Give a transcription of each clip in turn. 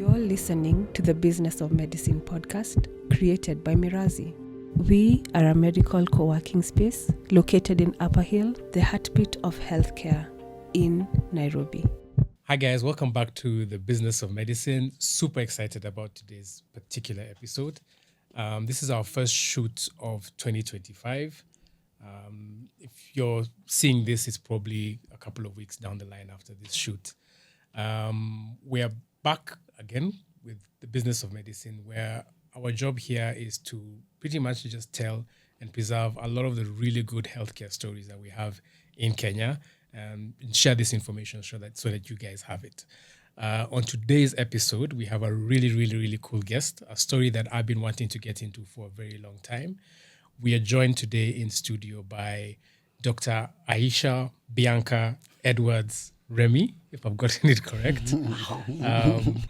You're listening to the Business of Medicine podcast created by Mirazi. We are a medical co-working space located in Upper Hill, the heartbeat of healthcare in Nairobi. Hi guys, welcome back to the Business of Medicine. Super excited about today's particular episode. This is our first shoot of 2025. If you're seeing this, it's probably a couple of weeks down the line after this shoot. We are back again with the Business of Medicine, where our job here is to pretty much just tell and preserve a lot of the really good healthcare stories that we have in Kenya, and share this information so that you guys have it. On today's episode, we have a really cool guest, a story that I've been wanting to get into for a very long time. We are joined today in studio by Dr. Aysha Bianca Edwards Remy, if I've gotten it correct.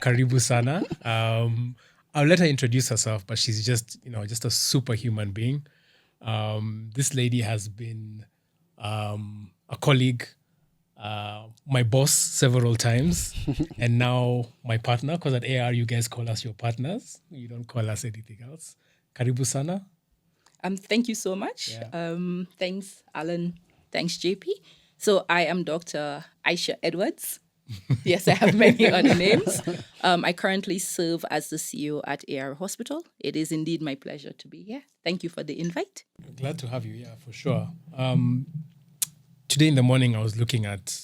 Karibu sana. I'll let her introduce herself, but she's just a superhuman being. This lady has been a colleague, my boss several times, and now my partner, because at AAR you guys call us your partners. You don't call us anything else. Karibu sana. Thank you so much. Yeah. Thanks, Alan. Thanks, JP. So I am Dr. Aysha Edwards. Yes, I have many other names. I currently serve as the CEO at AAR Hospital. It is indeed my pleasure to be here. Thank you for the invite. Glad to have you, yeah, for sure. Today in the morning, I was looking at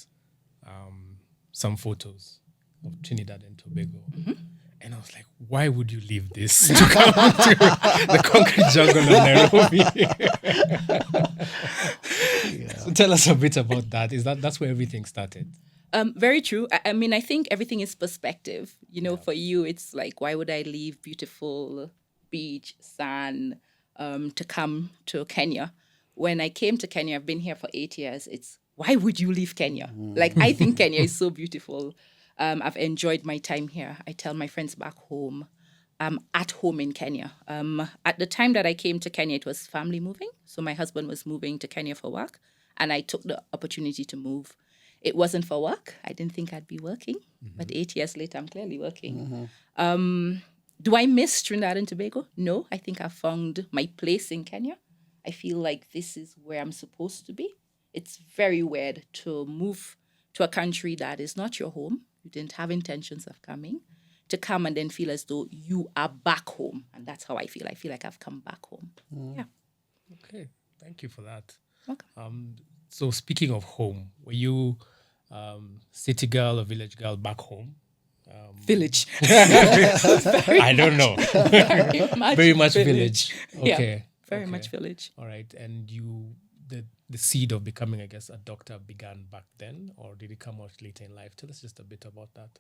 some photos of Trinidad and Tobago. Mm-hmm. And I was like, why would you leave this to come to the concrete jungle of Nairobi? Yeah. So tell us a bit about that. That's where everything started? Very true. I mean, I think everything is perspective. For you, it's like, why would I leave beautiful beach, sand, to come to Kenya? When I came to Kenya, I've been here for 8 years. It's, why would you leave Kenya? Like, I think Kenya is so beautiful. I've enjoyed my time here. I tell my friends back home, I'm at home in Kenya. At the time that I came to Kenya, it was family moving. So my husband was moving to Kenya for work, and I took the opportunity to move. It wasn't for work. I didn't think I'd be working, but 8 years later, I'm clearly working. Do I miss Trinidad and Tobago? No, I think I found my place in Kenya. I feel like this is where I'm supposed to be. It's very weird to move to a country that is not your home. You didn't have intentions of coming, to come and then feel as though you are back home. And that's how I feel. I feel like I've come back home. Yeah. Okay. Thank you for that. Welcome. So speaking of home, were you city girl or village girl back home? Village. I don't know. Very much village. Okay. Yeah, very much village. All right. And the seed of becoming, I guess, a doctor began back then, or did it come out later in life? Tell us just a bit about that.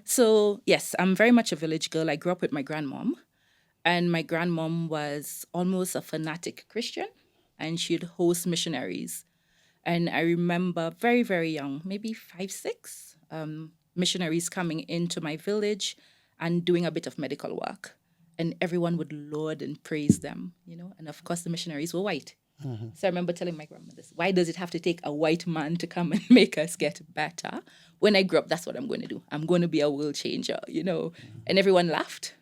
So, yes, I'm very much a village girl. I grew up with my grandmom, and my grandmom was almost a fanatic Christian, and she'd host missionaries. And I remember very, very young, maybe 5, 6, missionaries coming into my village and doing a bit of medical work. And everyone would laud and praise them, And of course, the missionaries were white. Mm-hmm. So I remember telling my grandmother this, why does it have to take a white man to come and make us get better? When I grew up, that's what I'm going to do. I'm going to be a world changer, Mm-hmm. And everyone laughed.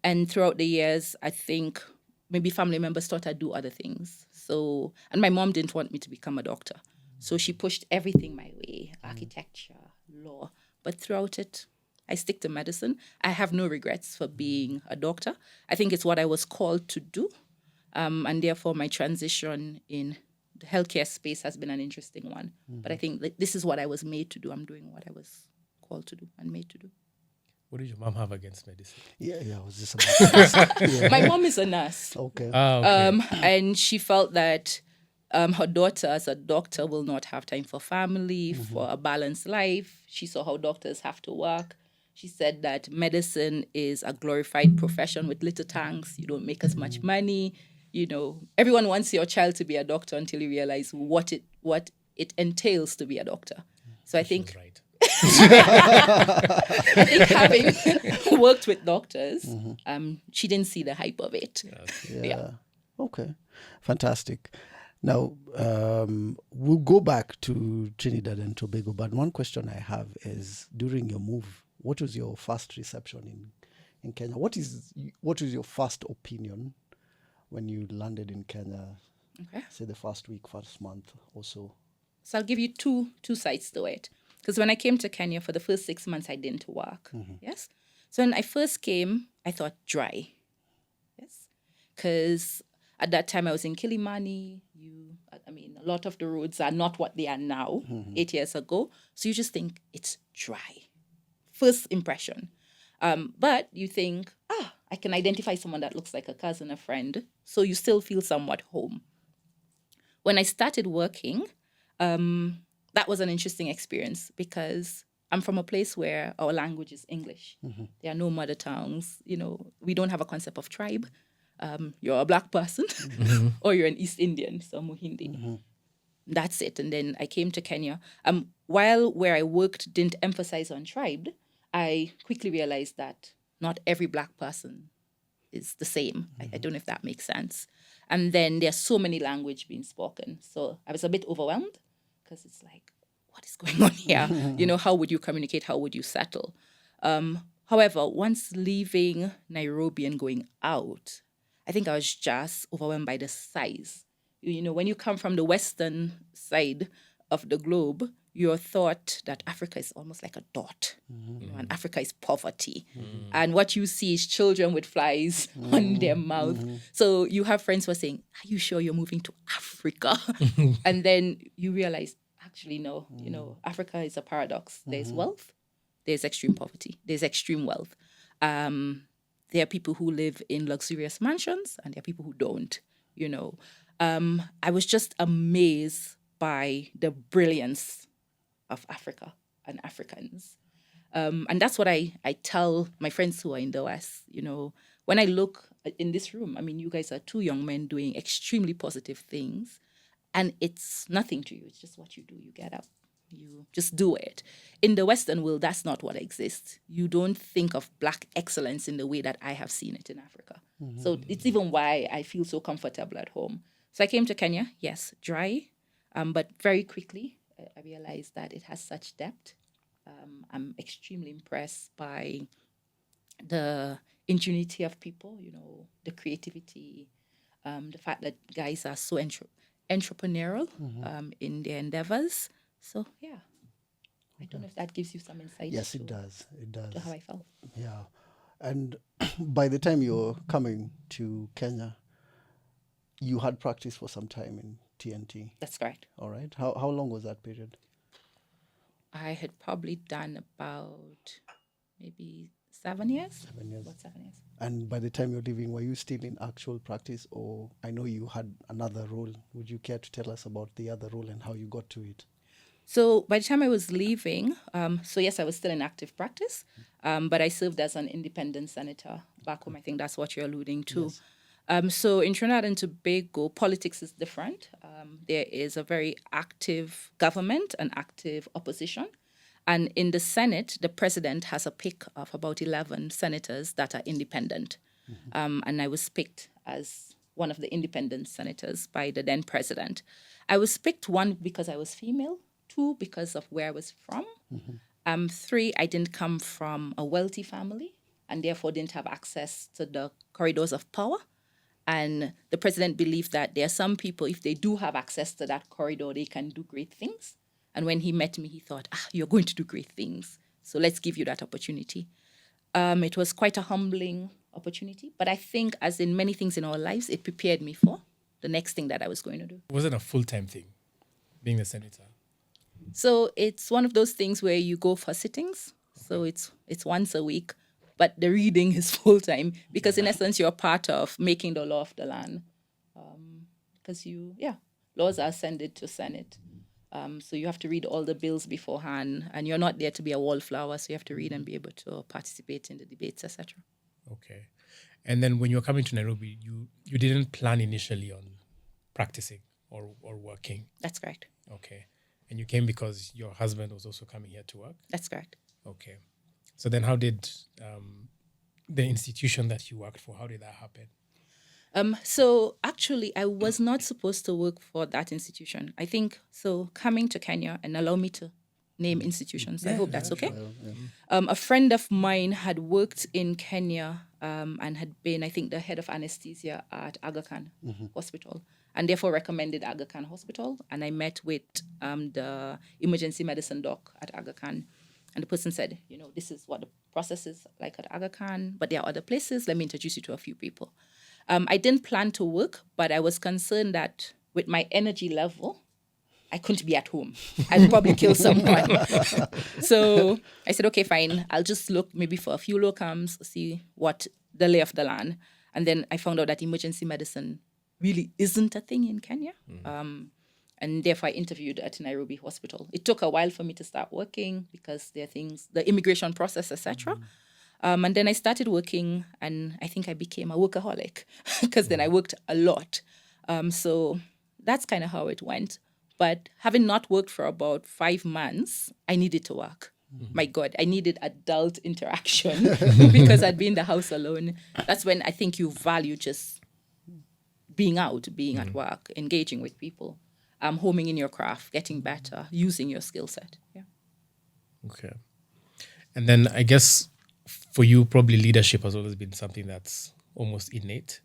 And throughout the years, I think maybe family members thought I'd do other things. So, and my mom didn't want me to become a doctor. So she pushed everything my way, architecture, law. But throughout it, I stick to medicine. I have no regrets for being a doctor. I think it's what I was called to do. And therefore, my transition in the healthcare space has been an interesting one. Mm-hmm. But I think this is what I was made to do. I'm doing what I was called to do and made to do. What did your mom have against medicine? Yeah, I was just about to ask. Yeah. My mom is a nurse. Okay. Okay. And she felt that her daughter, as a doctor, will not have time for family, for a balanced life. She saw how doctors have to work. She said that medicine is a glorified profession with little tanks. You don't make as much money. Everyone wants your child to be a doctor until you realize what it entails to be a doctor. So I think, right. I think having worked with doctors, she didn't see the hype of it. Yeah. Okay. Fantastic. Now, we'll go back to Trinidad and Tobago, but one question I have is, during your move what was your first reception in Kenya? What is your first opinion when you landed in Kenya? Okay. Say the first week, first month or so. So I'll give you two sides to it. Because when I came to Kenya for the first 6 months, I didn't work. Yes. So when I first came, I thought dry. Yes. Because at that time I was in Kilimani. A lot of the roads are not what they are now, 8 years ago. So you just think it's dry. First impression. But you think, I can identify someone that looks like a cousin, a friend. So you still feel somewhat home. When I started working, that was an interesting experience because I'm from a place where our language is English. There are no mother tongues. We don't have a concept of tribe. You're a black person or you're an East Indian, so Muhindi. That's it. And then I came to Kenya. While where I worked didn't emphasize on tribe, I quickly realized that not every black person is the same. I don't know if that makes sense. And then there's so many language being spoken. So I was a bit overwhelmed because it's like, what is going on here? How would you communicate? How would you settle? However, once leaving Nairobi and going out, I think I was just overwhelmed by the size. When you come from the western side of the globe, you're thought that Africa is almost like a dot. And Africa is poverty. And what you see is children with flies on their mouth. So you have friends who are saying, are you sure you're moving to Africa? And then you realize, actually, no. Africa is a paradox. There's wealth, there's extreme poverty, there's extreme wealth. There are people who live in luxurious mansions and there are people who don't, I was just amazed by the brilliance of Africa and Africans. And that's what I tell my friends who are in the West. When I look in this room, you guys are two young men doing extremely positive things. And it's nothing to you. It's just what you do. You get up. You just do it. In the Western world, that's not what exists. You don't think of Black excellence in the way that I have seen it in Africa. So it's even why I feel so comfortable at home. So I came to Kenya, yes, dry, but very quickly I realized that it has such depth. I'm extremely impressed by the ingenuity of people, the creativity, the fact that guys are so entrepreneurial in their endeavors. So, yeah, I don't know if that gives you some insight. Yes, it does. It does. To how I felt. Yeah. And by the time you're coming to Kenya, you had practiced for some time in TNT. That's correct. All right. How long was that period? I had probably done about maybe 7 years. 7 years. About 7 years. And by the time you're leaving, were you still in actual practice, or I know you had another role? Would you care to tell us about the other role and how you got to it? So by the time I was leaving, yes, I was still in active practice, but I served as an independent senator back home. I think that's what you're alluding to. Yes. So in Trinidad and Tobago, politics is different. There is a very active government and active opposition. And in the Senate, the president has a pick of about 11 senators that are independent. And I was picked as one of the independent senators by the then president. I was picked, 1, because I was female, 2, because of where I was from. 3, I didn't come from a wealthy family and therefore didn't have access to the corridors of power. And the president believed that there are some people, if they do have access to that corridor, they can do great things. And when he met me, he thought, you're going to do great things. So let's give you that opportunity. It was quite a humbling opportunity. But I think, as in many things in our lives, it prepared me for the next thing that I was going to do. It wasn't a full-time thing, being a senator. So it's one of those things where you go for sittings. So it's once a week. But the reading is full-time because, in essence, you're part of making the law of the land. Because laws are ascended to Senate. So you have to read all the bills beforehand, and you're not there to be a wallflower, so you have to read and be able to participate in the debates, etc. Okay. And then when you were coming to Nairobi, you didn't plan initially on practicing or working? That's correct. Okay. And you came because your husband was also coming here to work? That's correct. Okay. So then how did the institution that you worked for, how did that happen? So actually, I was not supposed to work for that institution. I think, so coming to Kenya, and allow me to name institutions. I hope that's okay. Yeah. A friend of mine had worked in Kenya and had been, I think, the head of anesthesia at Aga Khan Hospital, and therefore recommended Aga Khan Hospital. And I met with the emergency medicine doc at Aga Khan. And the person said, this is what the process is like at Aga Khan, but there are other places. Let me introduce you to a few people. I didn't plan to work, but I was concerned that with my energy level, I couldn't be at home. I'd probably kill someone. So I said, okay, fine. I'll just look maybe for a few locums, see what the lay of the land. And then I found out that emergency medicine really isn't a thing in Kenya. And therefore I interviewed at Nairobi Hospital. It took a while for me to start working because there are things, the immigration process, etc. And then I started working, and I think I became a workaholic because then I worked a lot. So that's kind of how it went. But having not worked for about 5 months, I needed to work. My God, I needed adult interaction because I'd been in the house alone. That's when I think you value just being out, being at work, engaging with people, homing in your craft, getting better, using your skill set. Yeah. Okay. And then I guess for you, probably leadership has always been something that's almost innate.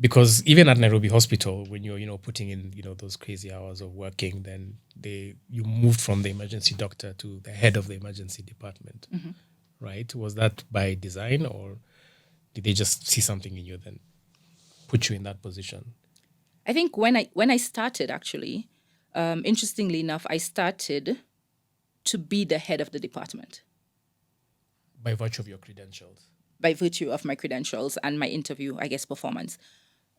Because even at Nairobi Hospital, when you're putting in those crazy hours of working, then you moved from the emergency doctor to the head of the emergency department, right? Was that by design, or did they just see something in you then put you in that position? I think when I started, actually, interestingly enough, I started to be the head of the department. By virtue of your credentials? By virtue of my credentials and my interview, I guess, performance.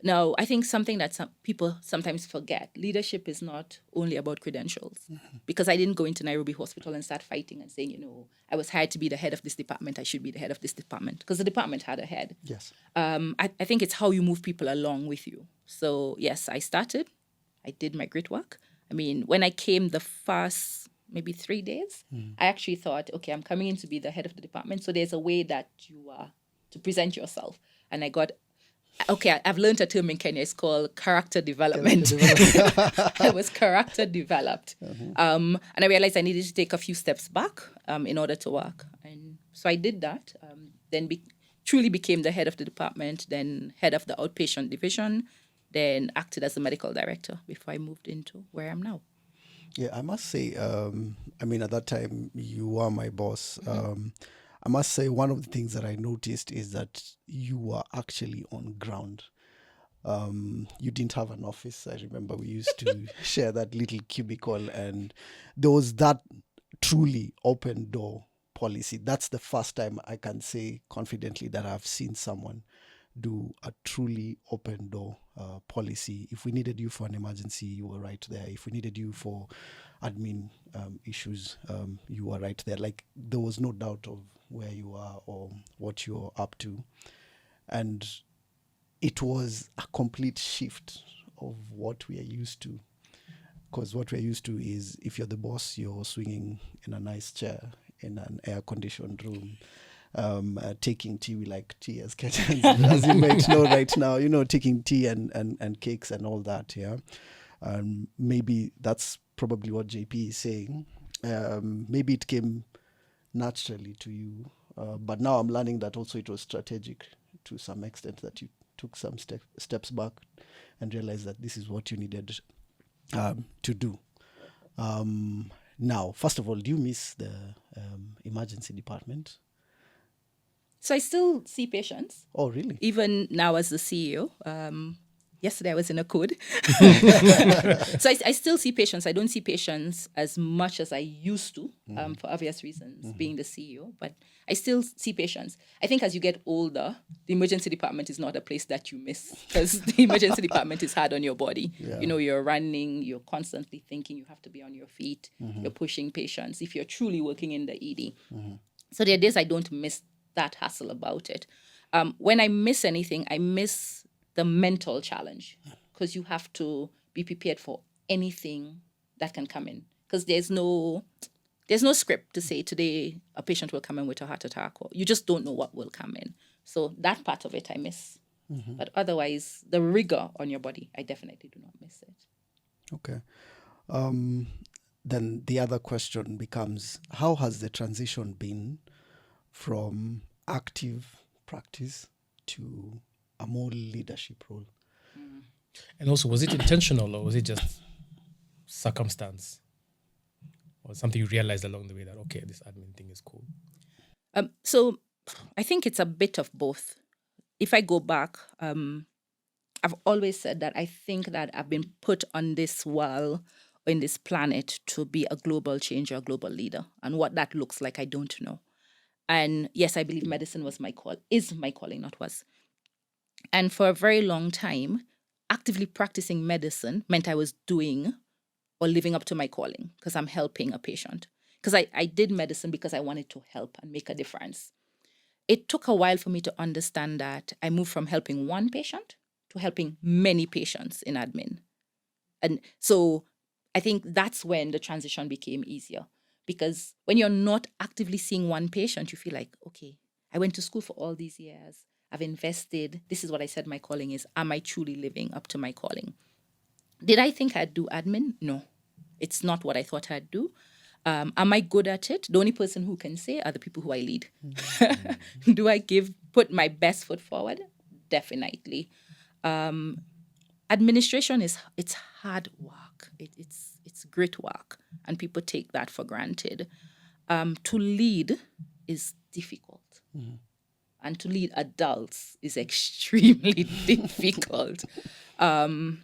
Now, I think something that some people sometimes forget, leadership is not only about credentials. Because I didn't go into Nairobi Hospital and start fighting and saying, I was hired to be the head of this department, I should be the head of this department. Because the department had a head. Yes. I think it's how you move people along with you. So, yes, I started. I did my grit work. I mean, when I came the first maybe 3 days, I actually thought, okay, I'm coming in to be the head of the department. So there's a way that you are to present yourself. And I got, okay, I've learned a term in Kenya. It's called character development. I was character developed. And I realized I needed to take a few steps back in order to work. And so I did that. Then truly became the head of the department, then head of the outpatient division, then acted as the medical director before I moved into where I am now. Yeah, I must say, at that time, you were my boss. I must say one of the things that I noticed is that you were actually on ground. You didn't have an office. I remember we used to share that little cubicle, and there was that truly open door policy. That's the first time I can say confidently that I've seen someone do a truly open door policy. If we needed you for an emergency, you were right there. If we needed you for admin issues, you were right there. Like, there was no doubt of where you are or what you're up to. And it was a complete shift of what we are used to. Because what we're used to is, if you're the boss, you're swinging in a nice chair in an air-conditioned room, taking tea. We like tea as Kenyans, as you might know right now, taking tea and cakes and all that, yeah. Maybe that's probably what JP is saying. Maybe it came naturally to you, but now I'm learning that also it was strategic to some extent, that you took some steps back and realized that this is what you needed to do. Now, first of all, do you miss the emergency department? So I still see patients. Oh, really? Even now as the CEO. Yesterday I was in a code. So I still see patients. I don't see patients as much as I used to, for obvious reasons, being the CEO. But I still see patients. I think as you get older, the emergency department is not a place that you miss, because the emergency department is hard on your body. Yeah. You're running, you're constantly thinking, you have to be on your feet, you're pushing patients if you're truly working in the ED. So there are days I don't miss that hassle about it. When I miss anything, I miss the mental challenge, because you have to be prepared for anything that can come in, because there's no script to say today a patient will come in with a heart attack, or you just don't know what will come in. So that part of it I miss. But otherwise, the rigor on your body, I definitely do not miss it. Okay. then the other question becomes, how has the transition been from active practice to a more leadership role? And also, was it intentional or was it just circumstance? Or something you realized along the way that, okay, this admin thing is cool? So I think it's a bit of both. If I go back, I've always said that I think that I've been put on this world, in this planet, to be a global changer, a global leader. And what that looks like, I don't know. And yes, I believe medicine was my call, is my calling, not was. And for a very long time, actively practicing medicine meant I was doing or living up to my calling because I'm helping a patient. Because I did medicine because I wanted to help and make a difference. It took a while for me to understand that I moved from helping one patient to helping many patients in admin. And so I think that's when the transition became easier. Because when you're not actively seeing one patient, you feel like, okay, I went to school for all these years. I've invested. This is what I said my calling is. Am I truly living up to my calling? Did I think I'd do admin? No. It's not what I thought I'd do. Am I good at it? The only person who can say are the people who I lead. Do I put my best foot forward? Definitely. Administration it's hard work. It's great work, and people take that for granted. To lead is difficult, and to lead adults is extremely difficult. And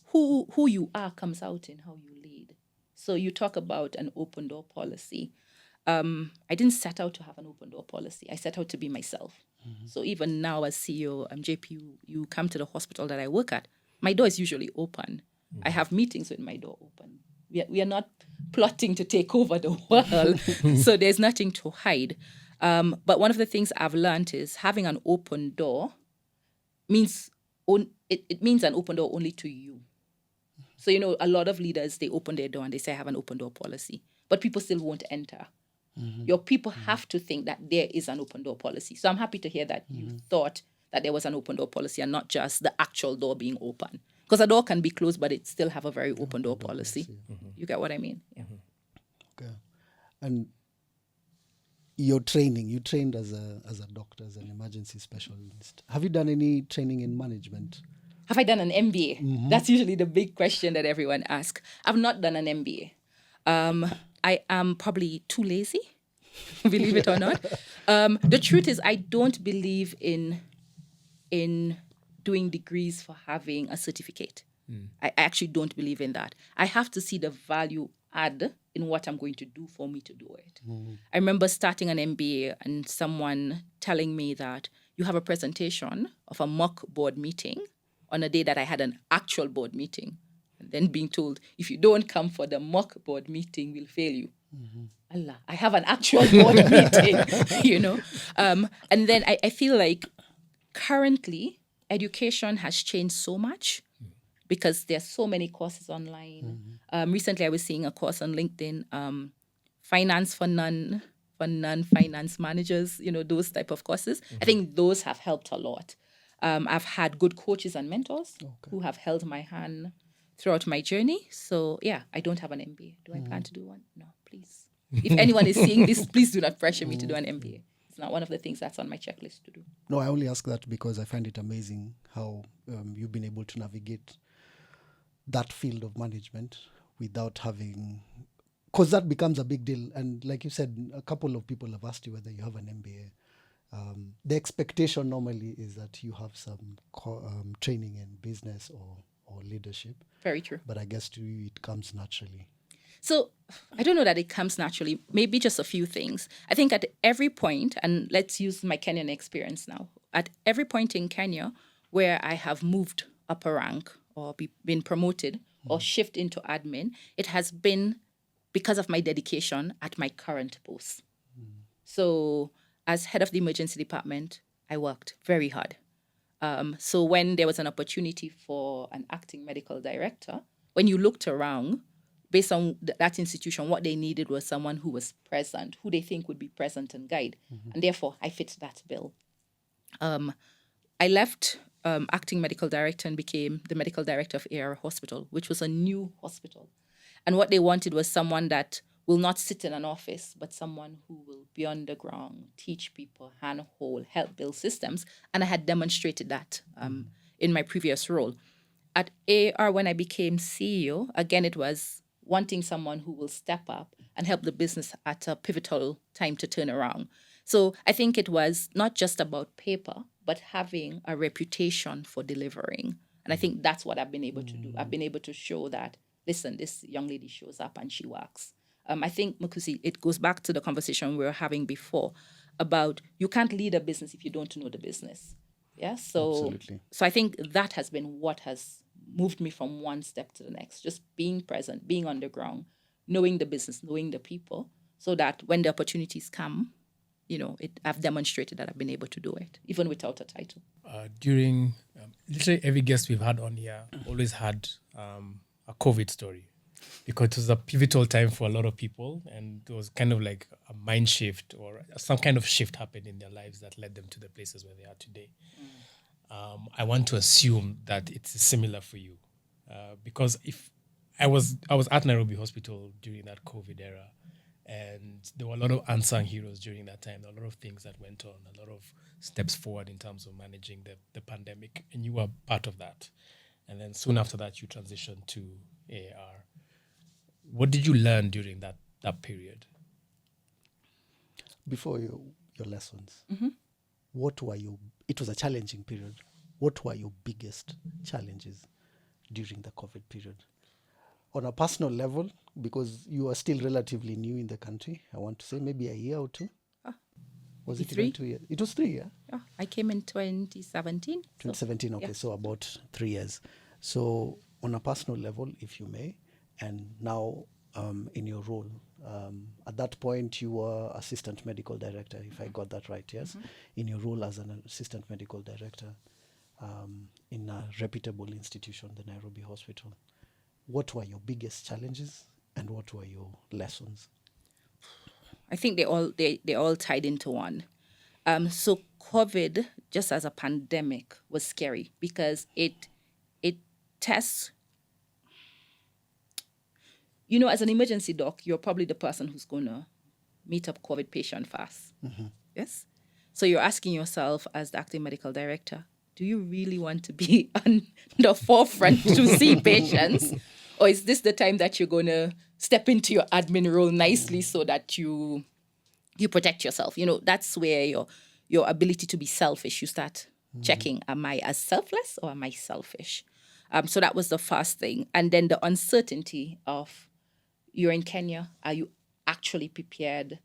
who you are comes out in how you lead. So you talk about an open door policy. I didn't set out to have an open door policy. I set out to be myself. So even now as CEO, JP, you come to the hospital that I work at, my door is usually open. I have meetings with my door open. We are not plotting to take over the world, so there's nothing to hide. But one of the things I've learned is having an open door means it means an open door only to you. So, a lot of leaders, they open their door and they say, I have an open door policy, but people still won't enter. Your people have to think that there is an open door policy. So I'm happy to hear that you thought that there was an open door policy and not just the actual door being open. Because a door can be closed, but it still have a very open door policy. You get what I mean? Yeah. Okay. And your training, you trained as a doctor, as an emergency specialist. Have you done any training in management? Have I done an MBA? That's usually the big question that everyone asks. I've not done an MBA. I am probably too lazy, believe it or not. The truth is, I don't believe in doing degrees for having a certificate. I actually don't believe in that. I have to see the value add in what I'm going to do for me to do it. I remember starting an MBA and someone telling me that you have a presentation of a mock board meeting on a day that I had an actual board meeting. And then being told, if you don't come for the mock board meeting, we'll fail you. Allah, I have an actual board meeting, And then I feel like currently education has changed so much because there's so many courses online. Recently, I was seeing a course on LinkedIn, finance for non-finance managers, those type of courses. I think those have helped a lot. I've had good coaches and mentors who have held my hand throughout my journey. So, yeah, I don't have an MBA. Do I plan to do one? No, please. If anyone is seeing this, please do not pressure me to do an MBA. It's not one of the things that's on my checklist to do. No, I only ask that because I find it amazing how you've been able to navigate that field of management without having... Because that becomes a big deal. And like you said, a couple of people have asked you whether you have an MBA. The expectation normally is that you have some training in business or leadership. Very true. But I guess to you, it comes naturally. So I don't know that it comes naturally. Maybe just a few things. I think at every point, and let's use my Kenyan experience now, at every point in Kenya where I have moved up a rank or been promoted or shift into admin, it has been because of my dedication at my current post. So as head of the emergency department, I worked very hard. So when there was an opportunity for an acting medical director, when you looked around, based on that institution, what they needed was someone who was present, who they think would be present and guide. And therefore, I fit that bill. I left acting medical director and became the medical director of AAR Hospital, which was a new hospital. And what they wanted was someone that will not sit in an office, but someone who will be on the ground, teach people, handhold, help build systems. And I had demonstrated that in my previous role. At AAR, when I became CEO, again, it was wanting someone who will step up and help the business at a pivotal time to turn around. So I think it was not just about paper, but having a reputation for delivering. And I think that's what I've been able to do. I've been able to show that, listen, this young lady shows up and she works. I think, Mukusi, it goes back to the conversation we were having before about you can't lead a business if you don't know the business. Yeah, Absolutely. so I think that has been what has moved me from one step to the next. Just being present, being on the ground, knowing the business, knowing the people, so that when the opportunities come, I've demonstrated that I've been able to do it, even without a title. During literally every guest we've had on here always had a COVID story, because it was a pivotal time for a lot of people, and it was kind of like a mind shift or some kind of shift happened in their lives that led them to the places where they are today. I want to assume that it's similar for you, because if I was at Nairobi Hospital during that COVID era, and there were a lot of unsung heroes during that time. There were a lot of things that went on, a lot of steps forward in terms of managing the pandemic, and you were part of that. And then soon after that, you transitioned to AAR. What did you learn during that period? Before your lessons, what were it was a challenging period. What were your biggest challenges during the COVID period? On a personal level, because you are still relatively new in the country, I want to say maybe a year or two. Was it 3? even 2 years? It was 3, yeah? Yeah, I came in 2017. 2017, okay, so about 3 years. So on a personal level, if you may, and now in your role, at that point you were assistant medical director, if I got that right, yes? In your role as an assistant medical director in a reputable institution, the Nairobi Hospital, what were your biggest challenges and what were your lessons? I think they all tied into one. So COVID, just as a pandemic, was scary because it tests. As an emergency doc, you're probably the person who's going to meet up COVID patient fast. Yes. So you're asking yourself, as the acting medical director, do you really want to be on the forefront to see patients? Or is this the time that you're going to step into your admin role nicely so that you protect yourself? That's where your ability to be selfish, you start checking, am I as selfless or am I selfish? So that was the first thing. And then the uncertainty of, you're in Kenya, are you actually prepared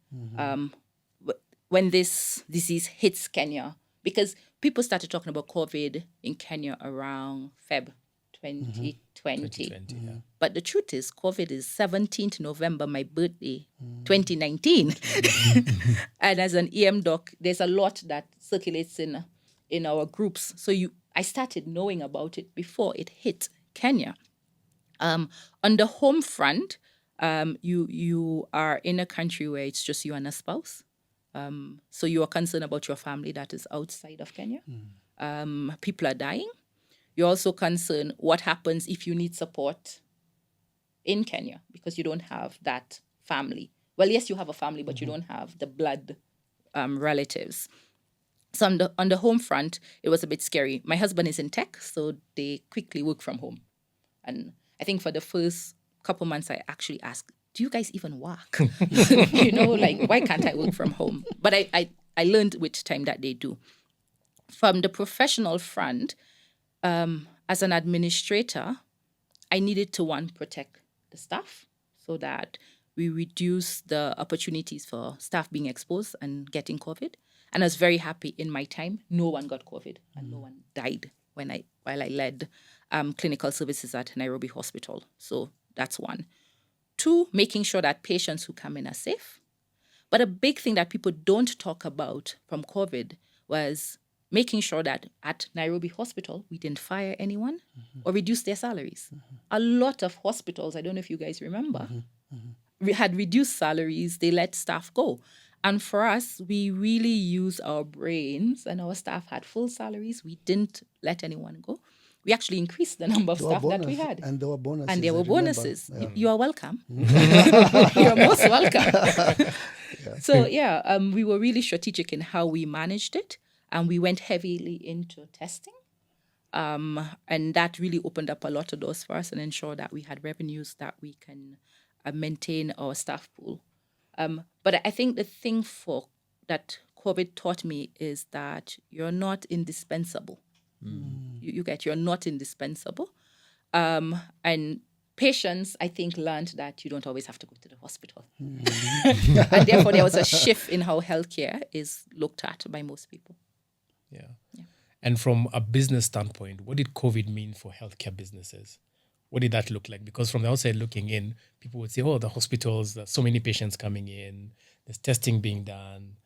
when this disease hits Kenya? Because people started talking about COVID in Kenya around Feb 2020. 2020, yeah. But the truth is, COVID is 17th November, my birthday, 2019. And as an EM doc, there's a lot that circulates in our groups. So I started knowing about it before it hit Kenya. On the home front, you are in a country where it's just you and a spouse. So you are concerned about your family that is outside of Kenya. People are dying. You're also concerned what happens if you need support in Kenya because you don't have that family. Well, yes, you have a family, but you don't have the blood relatives. So on the home front, it was a bit scary. My husband is in tech, so they quickly work from home. And I think for the first couple months, I actually asked, do you guys even work? Why can't I work from home? But I learned with time that they do. From the professional front, as an administrator, I needed to, protect the staff so that we reduce the opportunities for staff being exposed and getting COVID. And I was very happy in my time. No one got COVID and no one died while I led clinical services at Nairobi Hospital. So that's one. 2, making sure that patients who come in are safe. But a big thing that people don't talk about from COVID was making sure that at Nairobi Hospital, we didn't fire anyone or reduce their salaries. A lot of hospitals, I don't know if you guys remember, we had reduced salaries, they let staff go. And for us, we really used our brains and our staff had full salaries. We didn't let anyone go. we actually increased the number of There were staff that we bonus- had. And there were bonuses. And there I were remember. bonuses. Yeah. You are welcome. You're most welcome. So we were really strategic in how we managed it, and we went heavily into testing. And that really opened up a lot of doors for us and ensured that we had revenues that we can maintain our staff pool. But I think the thing that COVID taught me is that you're not indispensable. You're not indispensable. And patients, I think, learned that you don't always have to go to the hospital. And therefore, there was a shift in how healthcare is looked at by most people. Yeah. And from a business standpoint, what did COVID mean for healthcare businesses? What did that look like? Because from the outside looking in, people would say, oh, the hospitals, there's so many patients coming in, there's testing being done.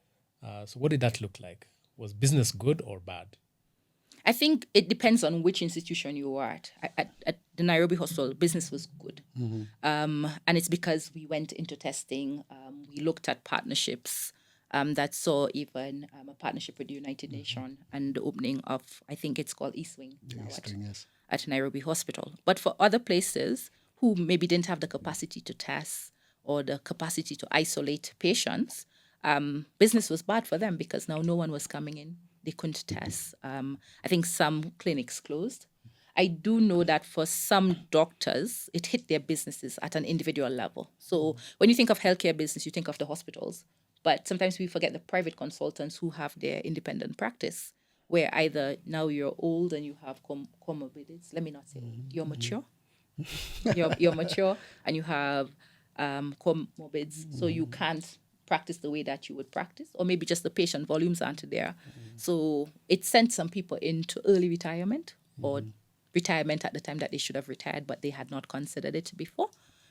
So what did that look like? Was business good or bad? I think it depends on which institution you are at. At the Nairobi Hospital, business was good. And it's because we went into testing. We looked at partnerships that saw even a partnership with the United Nations and the opening of, I think it's called East-Wing now at Nairobi Hospital. But for other places who maybe didn't have the capacity to test or the capacity to isolate patients, business was bad for them because now no one was coming in. They couldn't test. I think some clinics closed. I do know that for some doctors, it hit their businesses at an individual level. So when you think of healthcare business, you think of the hospitals. But sometimes we forget the private consultants who have their independent practice, where either now you're old and you have comorbidities. Let me not say old. You're mature. You're mature and you have comorbids. So you can't practice the way that you would practice, or maybe just the patient volumes aren't there. So it sent some people into early retirement or retirement at the time that they should have retired, but they had not considered it before.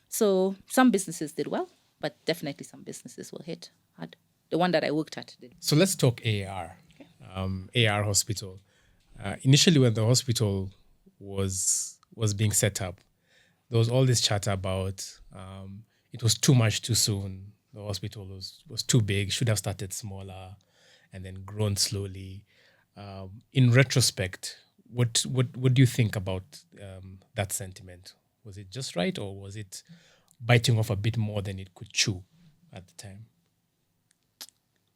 So some businesses did well, but definitely some businesses were hit hard. The one that I worked at did. So let's talk AAR, AAR Hospital. Initially, when the hospital was being set up, there was all this chatter about it was too much too soon. The hospital was too big, should have started smaller and then grown slowly. In retrospect, what do you think about that sentiment? Was it just right, or was it biting off a bit more than it could chew at the time?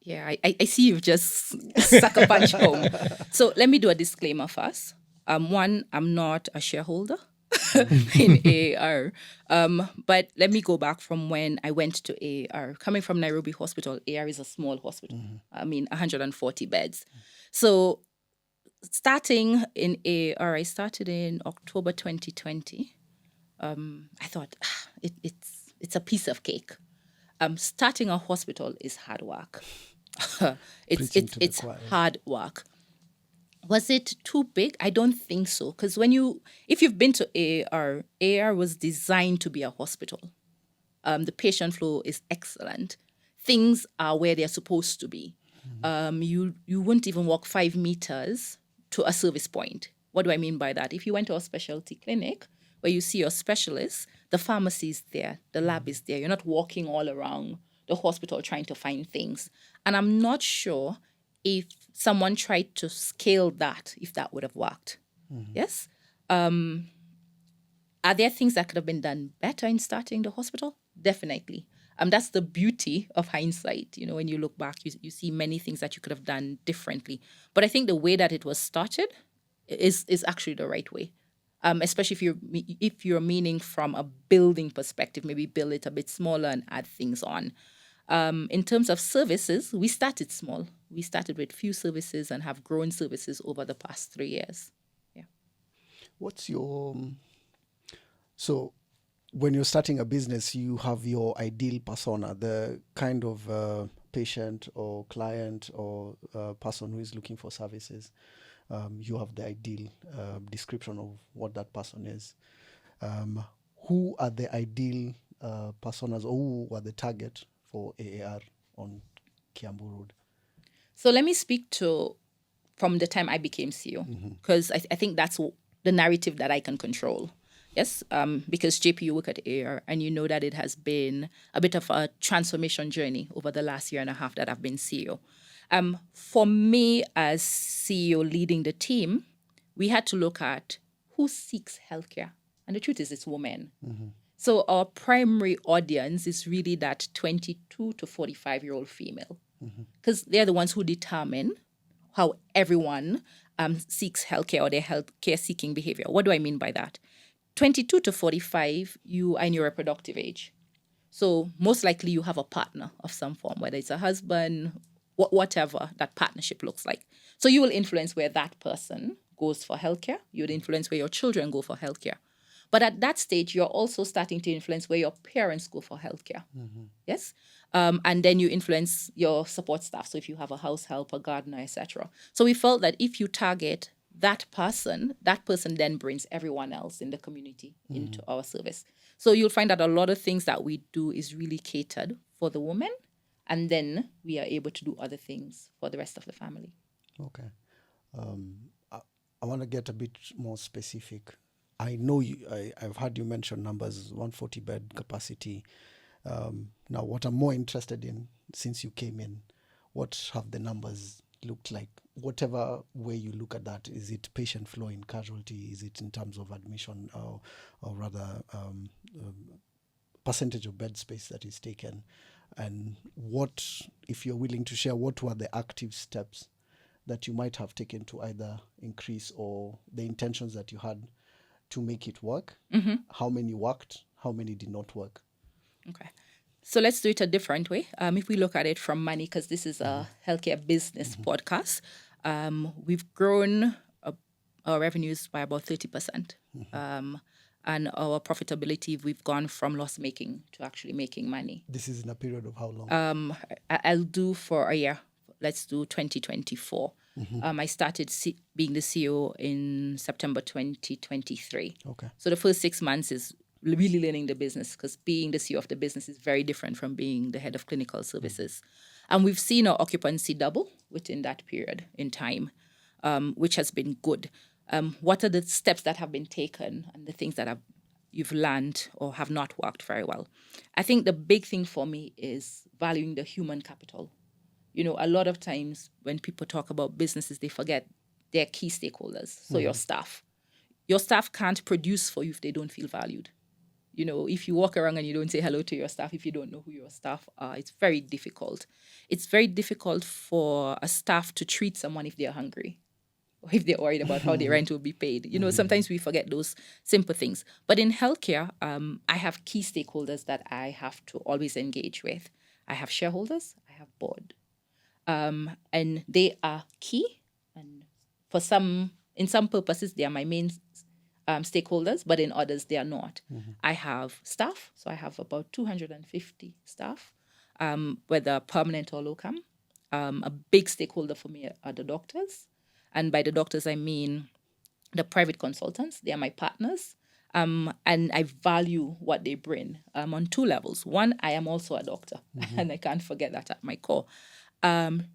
Yeah, I see you've just sucker punch home. So let me do a disclaimer first. One, I'm not a shareholder in AAR. But let me go back from when I went to AAR. Coming from Nairobi Hospital, AAR is a small hospital. 140 beds. So starting in AAR, I started in October 2020. I thought it's a piece of cake. Starting a hospital is hard work. It's hard work. Was it too big? I don't think so. Because if you've been to AAR was designed to be a hospital. The patient flow is excellent. Things are where they're supposed to be. You wouldn't even walk 5 meters to a service point. What do I mean by that? If you went to a specialty clinic where you see your specialist, the pharmacy is there, the lab is there. You're not walking all around the hospital trying to find things. And I'm not sure if someone tried to scale that, if that would have worked. Yes? Are there things that could have been done better in starting the hospital? Definitely. That's the beauty of hindsight. You know, when you look back, you see many things that you could have done differently. But I think the way that it was started is actually the right way. Especially if you're meaning from a building perspective, maybe build it a bit smaller and add things on. In terms of services, we started small. We started with few services and have grown services over the past 3 years. Yeah. What's your... So when you're starting a business, you have your ideal persona, the kind of patient or client or person who is looking for services. You have the ideal description of what that person is. Who are the ideal personas, or who are the target for AAR on Kiambu Road? So let me speak to from the time I became CEO, because I think that's the narrative that I can control. Yes, because JP, you work at AAR and you know that it has been a bit of a transformation journey over the last year and a half that I've been CEO. For me as CEO leading the team, we had to look at who seeks healthcare? And the truth is, it's women. So our primary audience is really that 22 to 45-year-old female, because they're the ones who determine how everyone seeks healthcare or their healthcare seeking behavior. What do I mean by that? 22 to 45, you are in your reproductive age. So most likely you have a partner of some form, whether it's a husband, whatever that partnership looks like. So you will influence where that person goes for healthcare. You would influence where your children go for healthcare. But at that stage, you're also starting to influence where your parents go for healthcare. Yes? And then you influence your support staff. So if you have a house help, a gardener, etc. So we felt that if you target that person then brings everyone else in the community into our service. So you'll find that a lot of things that we do is really catered for the woman, and then we are able to do other things for the rest of the family. Okay. I want to get a bit more specific. I know I've heard you mention numbers, 140 bed capacity. Now, what I'm more interested in, since you came in, what have the numbers looked like? Whatever way you look at that, is it patient flow in casualty? Is it in terms of admission, or rather percentage of bed space that is taken? And what, if you're willing to share, what were the active steps that you might have taken to either increase or the intentions that you had to make it work? How many worked? How many did not work? Okay. So let's do it a different way. If we look at it from money, because this is a healthcare business podcast, we've grown our revenues by about 30%. And our profitability, we've gone from loss-making to actually making money. This is in a period of how long? I'll do for a year. Let's do 2024. I started being the CEO in September 2023. Okay. So the first 6 months is really learning the business, because being the CEO of the business is very different from being the head of clinical services. And we've seen our occupancy double within that period in time, which has been good. What are the steps that have been taken and the things that you've learned or have not worked very well? I think the big thing for me is valuing the human capital. You know, a lot of times when people talk about businesses, they forget their key stakeholders. So your staff. Your staff can't produce for you if they don't feel valued. You know, if you walk around and you don't say hello to your staff, if you don't know who your staff are, it's very difficult. It's very difficult for a staff to treat someone if they're hungry, or if they're worried about how their rent will be paid. You know, sometimes we forget those simple things. But in healthcare, I have key stakeholders that I have to always engage with. I have shareholders, I have board. And they are key. And in some purposes, they are my main stakeholders, but in others, they are not. I have staff. So I have about 250 staff, whether permanent or locum. A big stakeholder for me are the doctors. And by the doctors, I mean the private consultants. They are my partners. And I value what they bring on two levels. One, I am also a doctor, and I can't forget that at my core.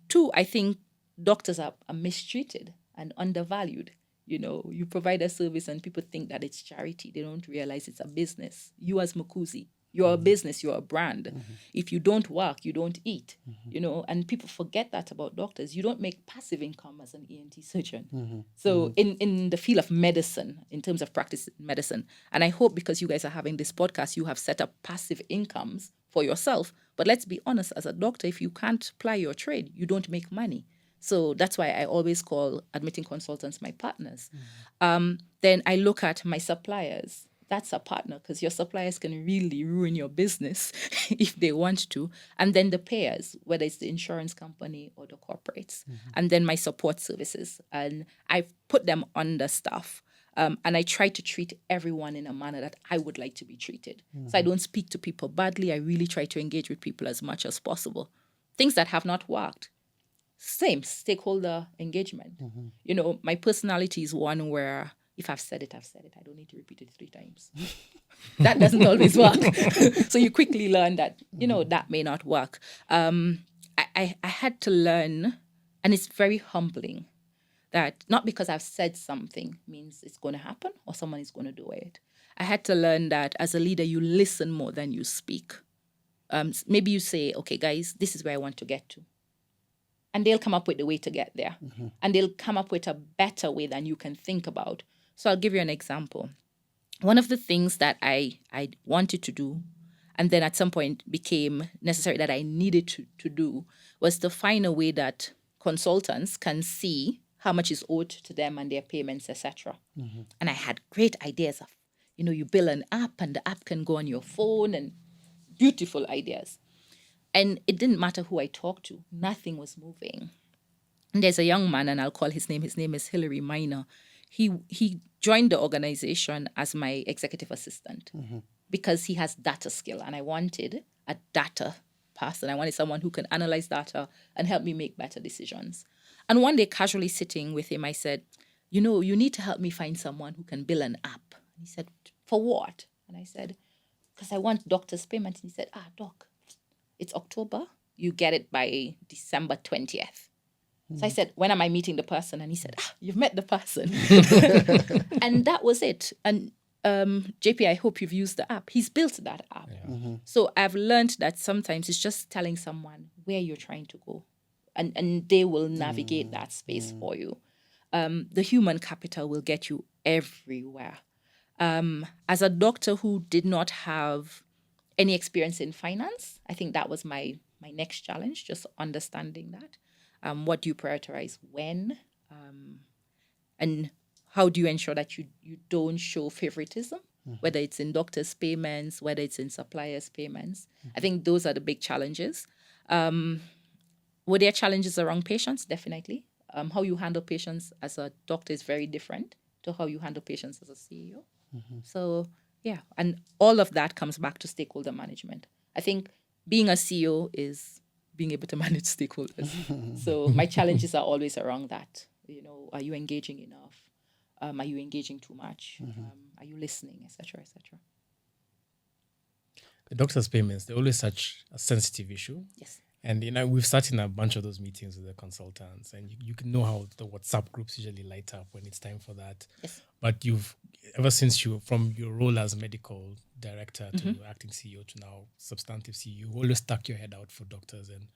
Two, I think doctors are mistreated and undervalued. You know, you provide a service and people think that it's charity. They don't realize it's a business. You as Mukuzi, you're a business, you're a brand. If you don't work, you don't eat, you know, and people forget that about doctors. You don't make passive income as an ENT surgeon. So in the field of medicine, in terms of practice medicine, and I hope because you guys are having this podcast, you have set up passive incomes for yourself. But let's be honest, as a doctor, if you can't ply your trade, you don't make money. So that's why I always call admitting consultants my partners. Then I look at my suppliers. That's a partner, because your suppliers can really ruin your business if they want to. And then the payers, whether it's the insurance company or the corporates. And then my support services. And I've put them under staff. And I try to treat everyone in a manner that I would like to be treated. So I don't speak to people badly. I really try to engage with people as much as possible. Things that have not worked. Same, stakeholder engagement. You know, my personality is one where if I've said it, I've said it. I don't need to repeat it 3 times. That doesn't always work. So you quickly learn that, you know, that may not work. I had to learn, and it's very humbling, that not because I've said something means it's going to happen or someone is going to do it. I had to learn that as a leader, you listen more than you speak. Maybe you say, okay, guys, this is where I want to get to. And they'll come up with the way to get there. And they'll come up with a better way than you can think about. So I'll give you an example. One of the things that I wanted to do, and then at some point became necessary that I needed to do, was to find a way that consultants can see how much is owed to them and their payments, etc. And I had great ideas of, you bill an app and the app can go on your phone, and beautiful ideas. And it didn't matter who I talked to, nothing was moving. And there's a young man, and I'll call his name is Hilary Minor. He joined the organization as my executive assistant because he has data skill, and I wanted a data person. I wanted someone who can analyze data and help me make better decisions. And one day, casually sitting with him, I said, you need to help me find someone who can bill an app. And he said, for what? And I said, because I want doctor's payment. And he said, doc, it's October. You get it by December 20th. So I said, when am I meeting the person? And he said, you've met the person. And that was it. And JP, I hope you've used the app. He's built that app. Yeah. So I've learned that sometimes it's just telling someone where you're trying to go. And they will navigate that space for you. The human capital will get you everywhere. As a doctor who did not have any experience in finance, I think that was my next challenge, just understanding that. What do you prioritize when? And how do you ensure that you don't show favoritism, whether it's in doctors' payments, whether it's in suppliers' payments? I think those are the big challenges. Were there challenges around patients? Definitely. How you handle patients as a doctor is very different to how you handle patients as a CEO. So, yeah. And all of that comes back to stakeholder management. I think being a CEO is being able to manage stakeholders. So my challenges are always around that. Are you engaging enough? Are you engaging too much? Are you listening, et cetera, et cetera? The doctor's payments, they're always such a sensitive issue. Yes. And, we've sat in a bunch of those meetings with the consultants, and you can know how the WhatsApp groups usually light up when it's time for that. Yes. But ever since from your role as medical director to acting CEO to now substantive CEO, you've always stuck your head out for doctors and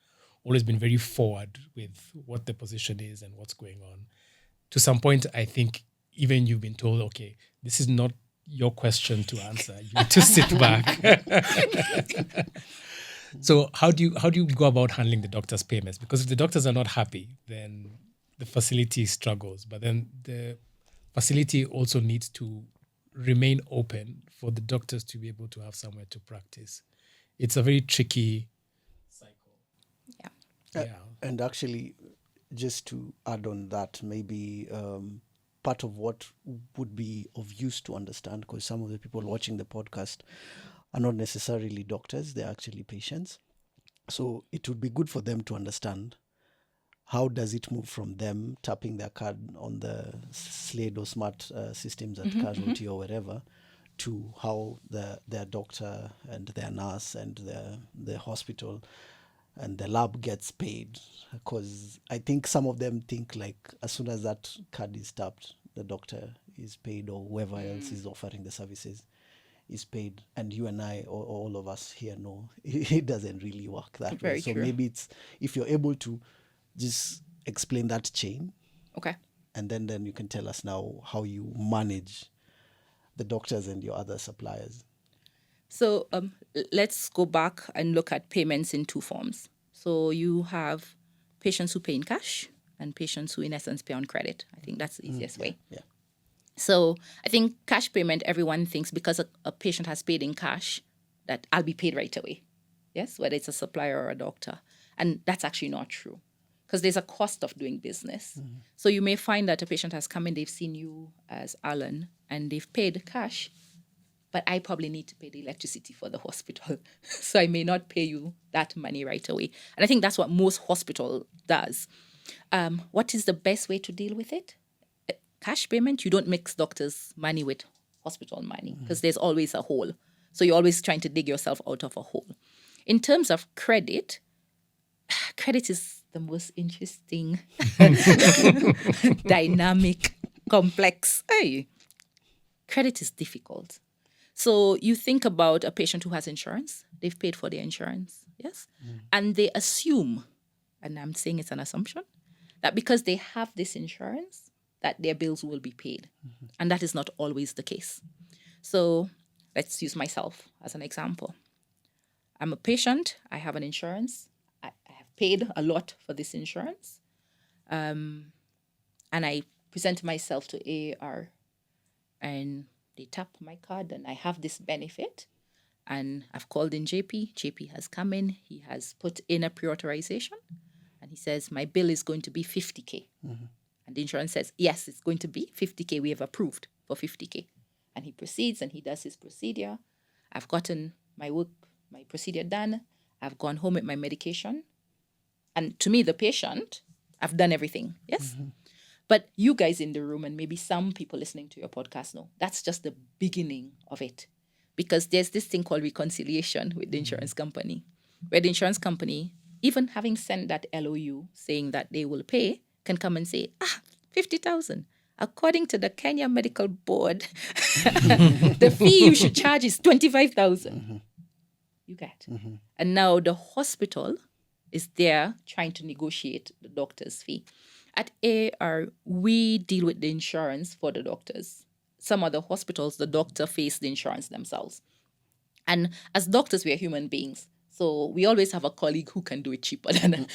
always been very forward with what the position is and what's going on. To some point, I think even you've been told, okay, this is not your question to answer. You need to sit back. So how do you go about handling the doctor's payments? Because if the doctors are not happy, then the facility struggles. But then the facility also needs to remain open for the doctors to be able to have somewhere to practice. It's a very tricky cycle. Yeah. And actually, just to add on that, maybe part of what would be of use to understand, because some of the people watching the podcast are not necessarily doctors, they're actually patients. So it would be good for them to understand how does it move from them tapping their card on the Slade or smart systems at Casualty or wherever to how their doctor and their nurse and the hospital and the lab gets paid. Because I think some of them think like as soon as that card is tapped, the doctor is paid or whoever else is offering the services is paid. And you and I, or all of us here know it doesn't really work that way. So maybe it's if you're able to just explain that chain. Okay. And then you can tell us now how you manage the doctors and your other suppliers. So let's go back and look at payments in two forms. So you have patients who pay in cash and patients who, in essence, pay on credit. I think that's the easiest way. Yeah. So I think cash payment, everyone thinks because a patient has paid in cash that I'll be paid right away. Yes, whether it's a supplier or a doctor. And that's actually not true because there's a cost of doing business. So you may find that a patient has come in, they've seen you as Alan and they've paid cash, but I probably need to pay the electricity for the hospital. So I may not pay you that money right away. And I think that's what most hospital does. What is the best way to deal with it? Cash payment, you don't mix doctors' money with hospital money because there's always a hole. So you're always trying to dig yourself out of a hole. In terms of credit is the most interesting, dynamic, complex. Hey, credit is difficult. So you think about a patient who has insurance. They've paid for their insurance, yes? And they assume, and I'm saying it's an assumption, that because they have this insurance, that their bills will be paid. And that is not always the case. So let's use myself as an example. I'm a patient. I have an insurance. I have paid a lot for this insurance. And I present myself to AAR, and they tap my card, and I have this benefit. And I've called in JP. JP has come in. He has put in a pre-authorization. And he says, my bill is going to be 50K. And the insurance says, yes, it's going to be 50K. We have approved for 50K. And he proceeds and he does his procedure. I've gotten my procedure done. I've gone home with my medication. And to me, the patient, I've done everything. Yes? But you guys in the room, and maybe some people listening to your podcast know, that's just the beginning of it. Because there's this thing called reconciliation with the insurance company, where the insurance company, even having sent that LOU saying that they will pay, can come and say, 50,000. According to the Kenyan Medical Board, the fee you should charge is 25,000. You get. And now the hospital is there trying to negotiate the doctor's fee. At AAR, we deal with the insurance for the doctors. Some other hospitals, the doctor face the insurance themselves. And as doctors, we are human beings. So we always have a colleague who can do it cheaper than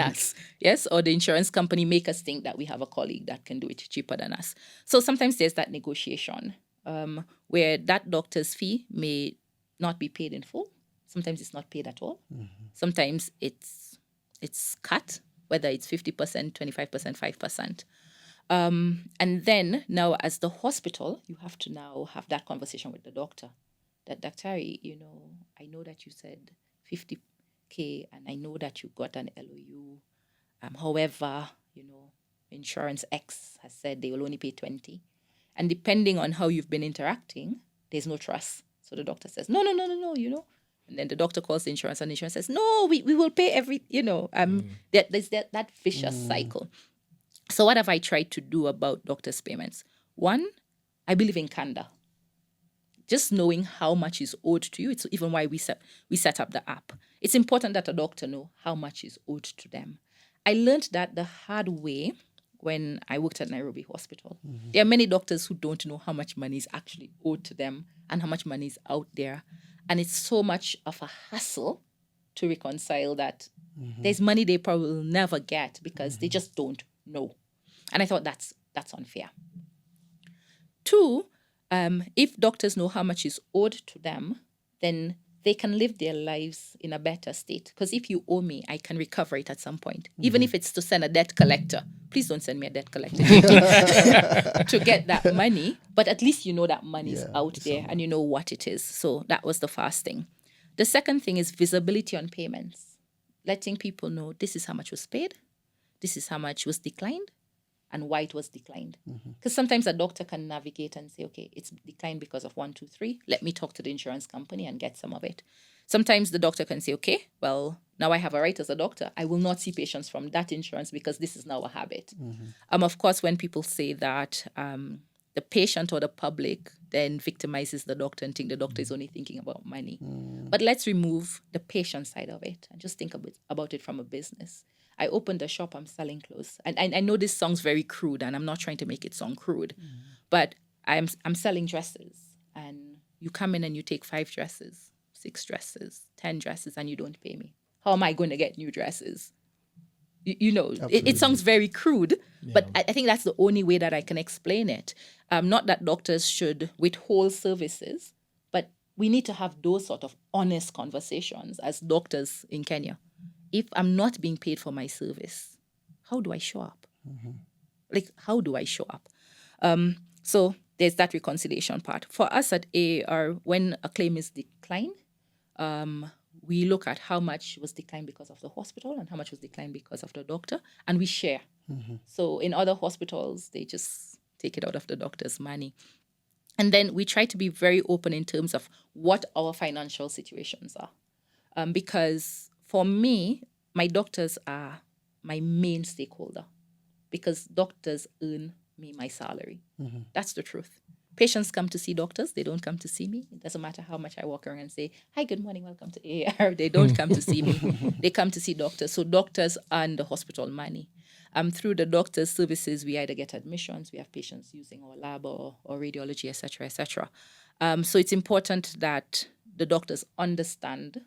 us. Yes? Or the insurance company make us think that we have a colleague that can do it cheaper than us. So sometimes there's that negotiation where that doctor's fee may not be paid in full. Sometimes it's not paid at all. Sometimes it's cut, whether it's 50%, 25%, 5%. And then now as the hospital, you have to now have that conversation with the doctor. That, Daktari, I know that you said 50K and I know that you got an LOU. However, insurance X has said they will only pay 20. And depending on how you've been interacting, there's no trust. So the doctor says, no, And then the doctor calls the insurance and the insurance says, no, we will pay every, there's that vicious cycle. So what have I tried to do about doctors' payments? One, I believe in candor. Just knowing how much is owed to you. It's even why we set up the app. It's important that a doctor know how much is owed to them. I learned that the hard way when I worked at Nairobi Hospital. There are many doctors who don't know how much money is actually owed to them and how much money is out there. And it's so much of a hassle to reconcile that there's money they probably will never get because they just don't know. And I thought that's unfair. Two, if doctors know how much is owed to them, then they can live their lives in a better state. Because if you owe me, I can recover it at some point. Even if it's to send a debt collector. Please don't send me a debt collector to get that money. But at least you know that money is out there and you know what it is. So that was the first thing. The second thing is visibility on payments. Letting people know this is how much was paid, this is how much was declined, and why it was declined. Because sometimes a doctor can navigate and say, okay, it's declined because of 1, 2, 3. Let me talk to the insurance company and get some of it. Sometimes the doctor can say, okay, well, now I have a right as a doctor. I will not see patients from that insurance because this is now a habit. Of course, when people say that the patient or the public then victimizes the doctor and think the doctor is only thinking about money. But let's remove the patient side of it and just think about it from a business. I opened a shop, I'm selling clothes. And I know this sounds very crude, and I'm not trying to make it sound crude, but I'm selling dresses. And you come in and you take 5 dresses, 6 dresses, 10 dresses, and you don't pay me. How am I going to get new dresses? It sounds very crude, but I think that's the only way that I can explain it. Not that doctors should withhold services, but we need to have those sort of honest conversations as doctors in Kenya. If I'm not being paid for my service, how do I show up? How do I show up? So there's that reconciliation part. For us at AAR, when a claim is declined, we look at how much was declined because of the hospital and how much was declined because of the doctor, and we share. So in other hospitals, they just take it out of the doctor's money. And then we try to be very open in terms of what our financial situations are. Because for me, my doctors are my main stakeholder because doctors earn me my salary. That's the truth. Patients come to see doctors. They don't come to see me. It doesn't matter how much I walk around and say, hi, good morning, welcome to AAR. They don't come to see me. They come to see doctors. So doctors earn the hospital money. Through the doctor's services, we either get admissions, we have patients using our lab or radiology, etc., etc. So it's important that the doctors understand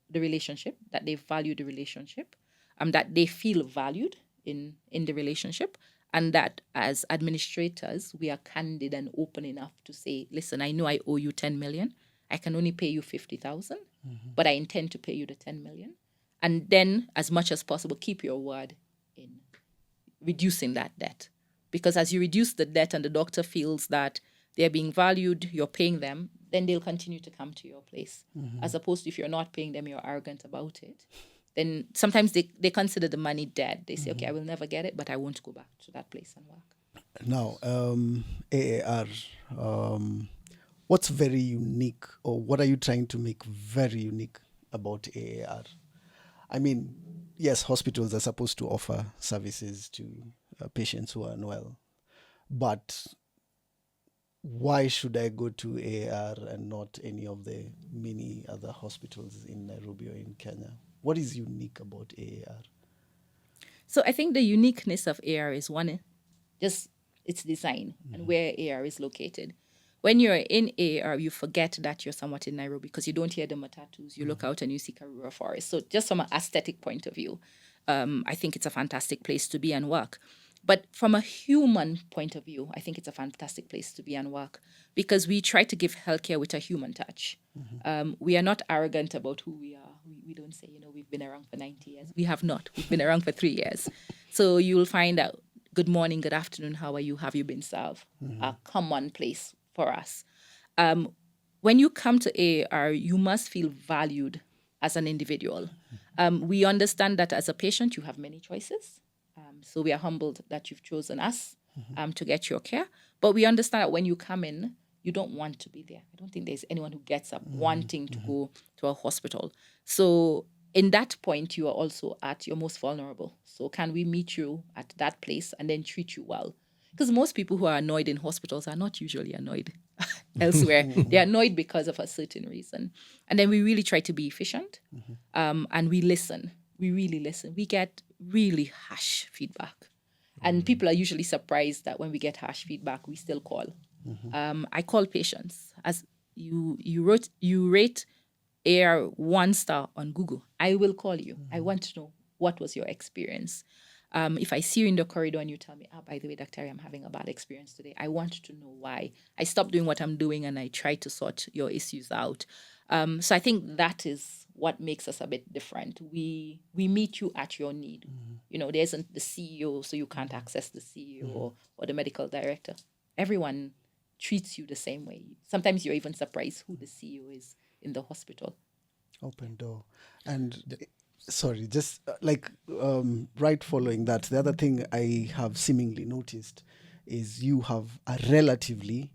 the relationship, that they value the relationship, that they feel valued in the relationship, and that as administrators, we are candid and open enough to say, listen, I know I owe you 10 million. I can only pay you 50,000, but I intend to pay you the 10 million. And then, as much as possible, keep your word in reducing that debt. Because as you reduce the debt and the doctor feels that they're being valued, you're paying them, then they'll continue to come to your place. As opposed to if you're not paying them, you're arrogant about it. Then sometimes they consider the money dead. They say, okay, I will never get it, but I won't go back to that place and work. Now, AAR, what's very unique, or what are you trying to make very unique about AAR? I mean, yes, hospitals are supposed to offer services to patients who are unwell, but why should I go to AAR and not any of the many other hospitals in Nairobi or in Kenya? What is unique about AAR? So I think the uniqueness of AAR is one, just its design and where AAR is located. When you're in AAR, you forget that you're somewhat in Nairobi because you don't hear the matatus. You look out and you see Karura Forest. So just from an aesthetic point of view, I think it's a fantastic place to be and work. But from a human point of view, I think it's a fantastic place to be and work because we try to give healthcare with a human touch. We are not arrogant about who we are. We don't say, we've been around for 90 years. We have not. We've been around for 3 years. So you'll find out, good morning, good afternoon, how are you? Have you been served? A common place for us. When you come to AAR, you must feel valued as an individual. We understand that as a patient, you have many choices. So we are humbled that you've chosen us to get your care. But we understand that when you come in, you don't want to be there. I don't think there's anyone who gets up wanting to go to a hospital. So in that point, you are also at your most vulnerable. So can we meet you at that place and then treat you well? Because most people who are annoyed in hospitals are not usually annoyed elsewhere. They're annoyed because of a certain reason. And then we really try to be efficient and we listen. We really listen. We get really harsh feedback. And people are usually surprised that when we get harsh feedback, we still call. I call patients. As you rate AAR 1 star on Google, I will call you. I want to know what was your experience. If I see you in the corridor and you tell me, by the way, Dr. I'm having a bad experience today, I want to know why. I stop doing what I'm doing and I try to sort your issues out. So I think that is what makes us a bit different. We meet you at your need. There isn't the CEO, so you can't access the CEO or the medical director. Everyone treats you the same way. Sometimes you're even surprised who the CEO is in the hospital. Open door. And sorry, just right following that, the other thing I have seemingly noticed is you have a relatively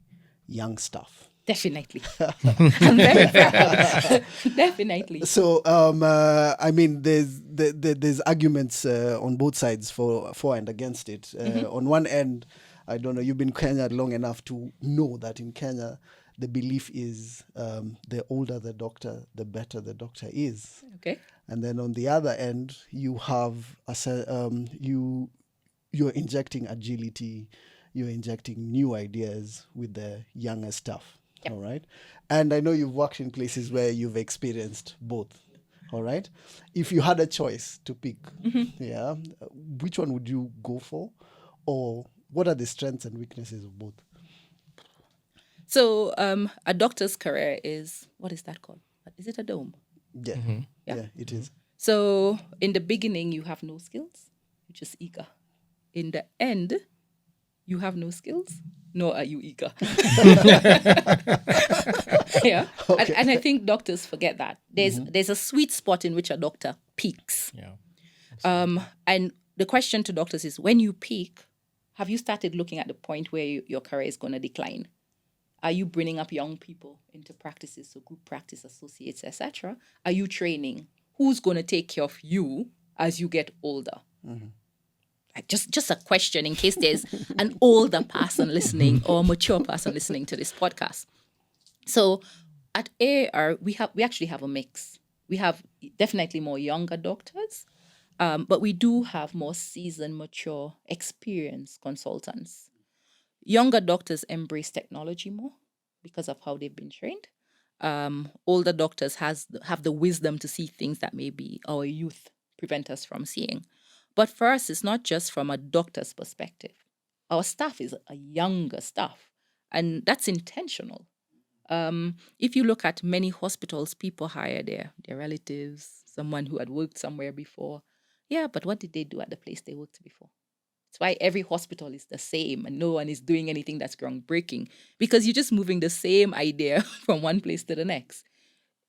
young staff. Definitely. I'm very proud. Definitely. So, I mean, there's arguments on both sides for and against it. On one end, I don't know, you've been in Kenya long enough to know that in Kenya, the belief is the older the doctor, the better the doctor is. Okay. And then on the other end, you have you're injecting agility, you're injecting new ideas with the younger staff. Yep. All right. And I know you've worked in places where you've experienced both. All right. If you had a choice to pick, which one would you go for? Or what are the strengths and weaknesses of both? So a doctor's career is, what is that called? Is it a dome? Yeah. Yeah, it is. So in the beginning, you have no skills. You're just eager. In the end, you have no skills, nor are you eager. Yeah. Okay. And I think doctors forget that. There's a sweet spot in which a doctor peaks. Yeah. And the question to doctors is, when you peak, have you started looking at the point where your career is going to decline? Are you bringing up young people into practices, so group practice associates, etc.? Are you training? Who's going to take care of you as you get older? Just a question in case there's an older person listening or a mature person listening to this podcast. So at AAR, we actually have a mix. We have definitely more younger doctors, But we do have more seasoned, mature, experienced consultants. Younger doctors embrace technology more because of how they've been trained. Older doctors have the wisdom to see things that maybe our youth prevent us from seeing. But for us, it's not just from a doctor's perspective. Our staff is a younger staff, and that's intentional. If you look at many hospitals, people hire their relatives, someone who had worked somewhere before. Yeah, but what did they do at the place they worked before? That's why every hospital is the same and no one is doing anything that's groundbreaking, because you're just moving the same idea from one place to the next.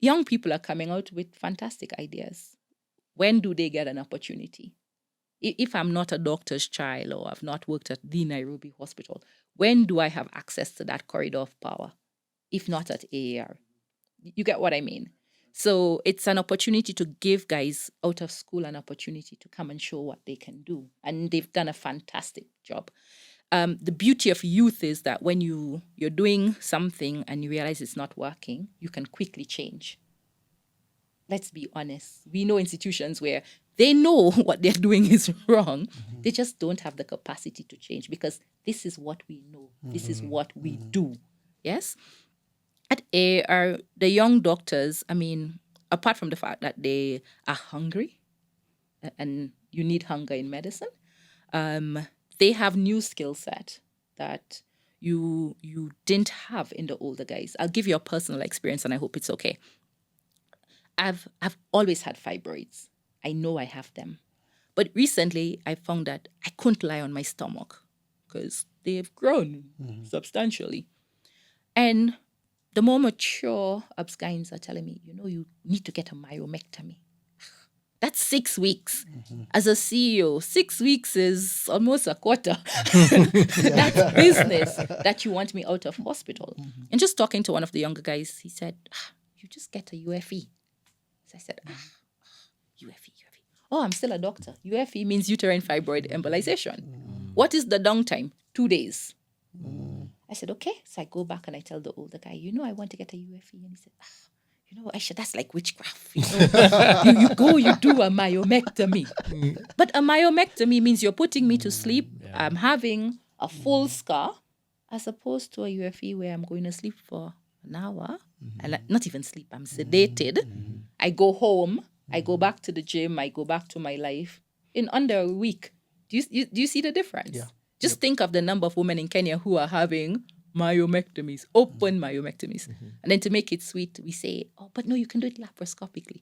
Young people are coming out with fantastic ideas. When do they get an opportunity? If I'm not a doctor's child or I've not worked at the Nairobi hospital, when do I have access to that corridor of power? If not at AAR. You get what I mean? So it's an opportunity to give guys out of school an opportunity to come and show what they can do. And they've done a fantastic job. The beauty of youth is that when you're doing something and you realize it's not working, you can quickly change. Let's be honest. We know institutions where they know what they're doing is wrong. Mm-hmm. They just don't have the capacity to change because this is what we know. Mm-hmm. This is what we do. Yes? At AAR, the young doctors, I mean, apart from the fact that they are hungry, and you need hunger in medicine, they have new skill set that you didn't have in the older guys. I'll give you a personal experience, and I hope it's okay. I've always had fibroids. I know I have them. But recently, I found that I couldn't lie on my stomach because they've grown substantially. And the more mature obs-gyns are telling me, you need to get a myomectomy. That's 6 weeks. Mm-hmm. As a CEO, 6 weeks is almost a quarter. That's business that you want me out of hospital. Mm-hmm. And just talking to one of the younger guys, he said, you just get a UFE. So I said, UFE. Oh, I'm still a doctor. UFE means uterine fibroid embolization. What is the downtime? 2 days. I said, okay. So I go back and I tell the older guy, I want to get a UFE. And he said, Aysha, that's like witchcraft. You go, you do a myomectomy. But a myomectomy means you're putting me to sleep. Yeah. I'm having a full scar as opposed to a UFE where I'm going to sleep for an hour. And not even sleep, I'm sedated. I go home. I go back to the gym. I go back to my life in under a week. Do you see the difference? Yeah. Just think of the number of women in Kenya who are having myomectomies, open myomectomies. And then to make it sweet, we say, but no, you can do it laparoscopically.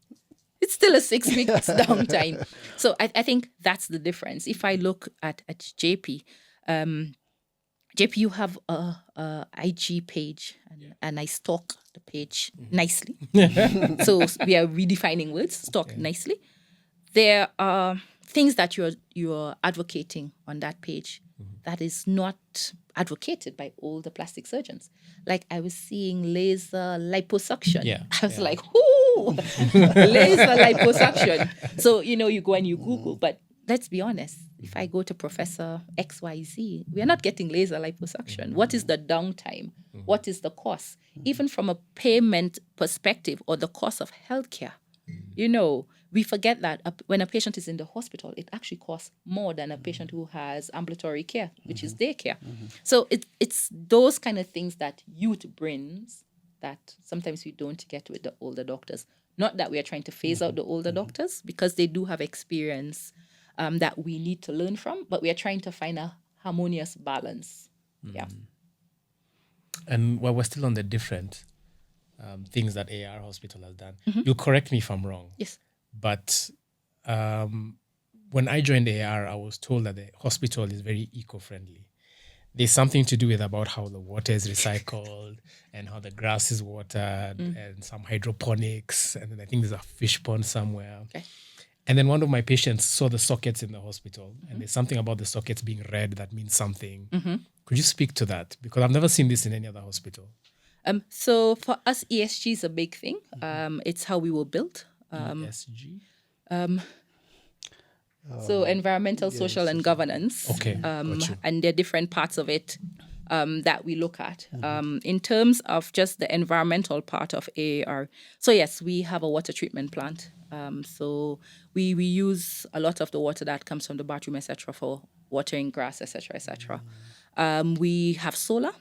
It's still a 6 weeks downtime. So I think that's the difference. If I look at JP, JP, you have a IG page, and I stalk the page nicely. So we are redefining words, stalk nicely. There are things that you're advocating on that page that is not advocated by all the plastic surgeons. Like I was seeing laser liposuction. Yeah. I was like, ooh, laser liposuction. So, you go and you Google, but let's be honest. If I go to Professor XYZ, we are not getting laser liposuction. What is the downtime? What is the cost? Even from a payment perspective or the cost of healthcare, we forget that when a patient is in the hospital, it actually costs more than a patient who has ambulatory care, which is daycare. So it's those kind of things that youth brings that sometimes we don't get with the older doctors. Not that we are trying to phase out the older doctors, because they do have experience that we need to learn from, but we are trying to find a harmonious balance. Yeah. And while we're still on the different things that AAR Hospital has done, you'll correct me if I'm wrong. Yes. But when I joined AAR, I was told that the hospital is very eco-friendly. There's something to do with about how the water is recycled and how the grass is watered and some hydroponics. And then I think there's a fish pond somewhere. Okay. And then one of my patients saw the sockets in the hospital, and there's something about the sockets being red that means something. Could you speak to that? Because I've never seen this in any other hospital. So for us, ESG is a big thing. It's how we were built. ESG? So environmental, social, and governance. Okay, got you. And there are different parts of it that we look at. In terms of just the environmental part of AAR, so yes, we have a water treatment plant. So we use a lot of the water that comes from the bathroom, etc., for watering grass, etc., etc. We have solar,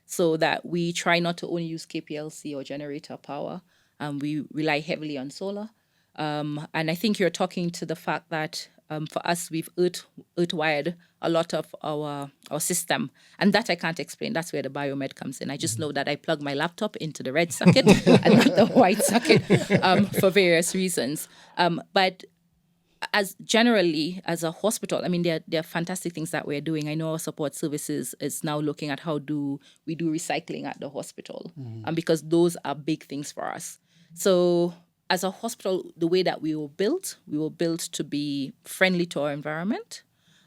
so that we try not to only use KPLC or generator power. We rely heavily on solar. And I think you're talking to the fact that for us, we've earth wired a lot of our system. And that I can't explain. That's where the biomed comes in. I just know that I plug my laptop into the red socket and not the white socket for various reasons. But as a hospital, I mean, there are fantastic things that we're doing. I know our support services is now looking at how do we do recycling at the hospital, because those are big things for us. So as a hospital, the way that we were built to be friendly to our environment,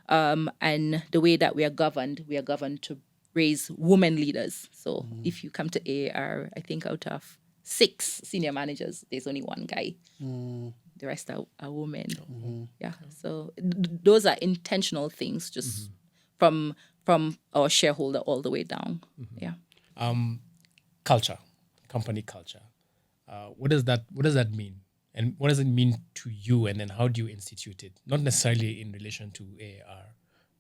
and the way that we are governed to raise women leaders. So if you come to AAR, I think out of 6 senior managers, there's only 1 guy. The rest are women. Yeah. So those are intentional things, just from our shareholder all the way down. Yeah. Culture, company culture. What does that mean? And what does it mean to you? And then how do you institute it? Not necessarily in relation to AAR,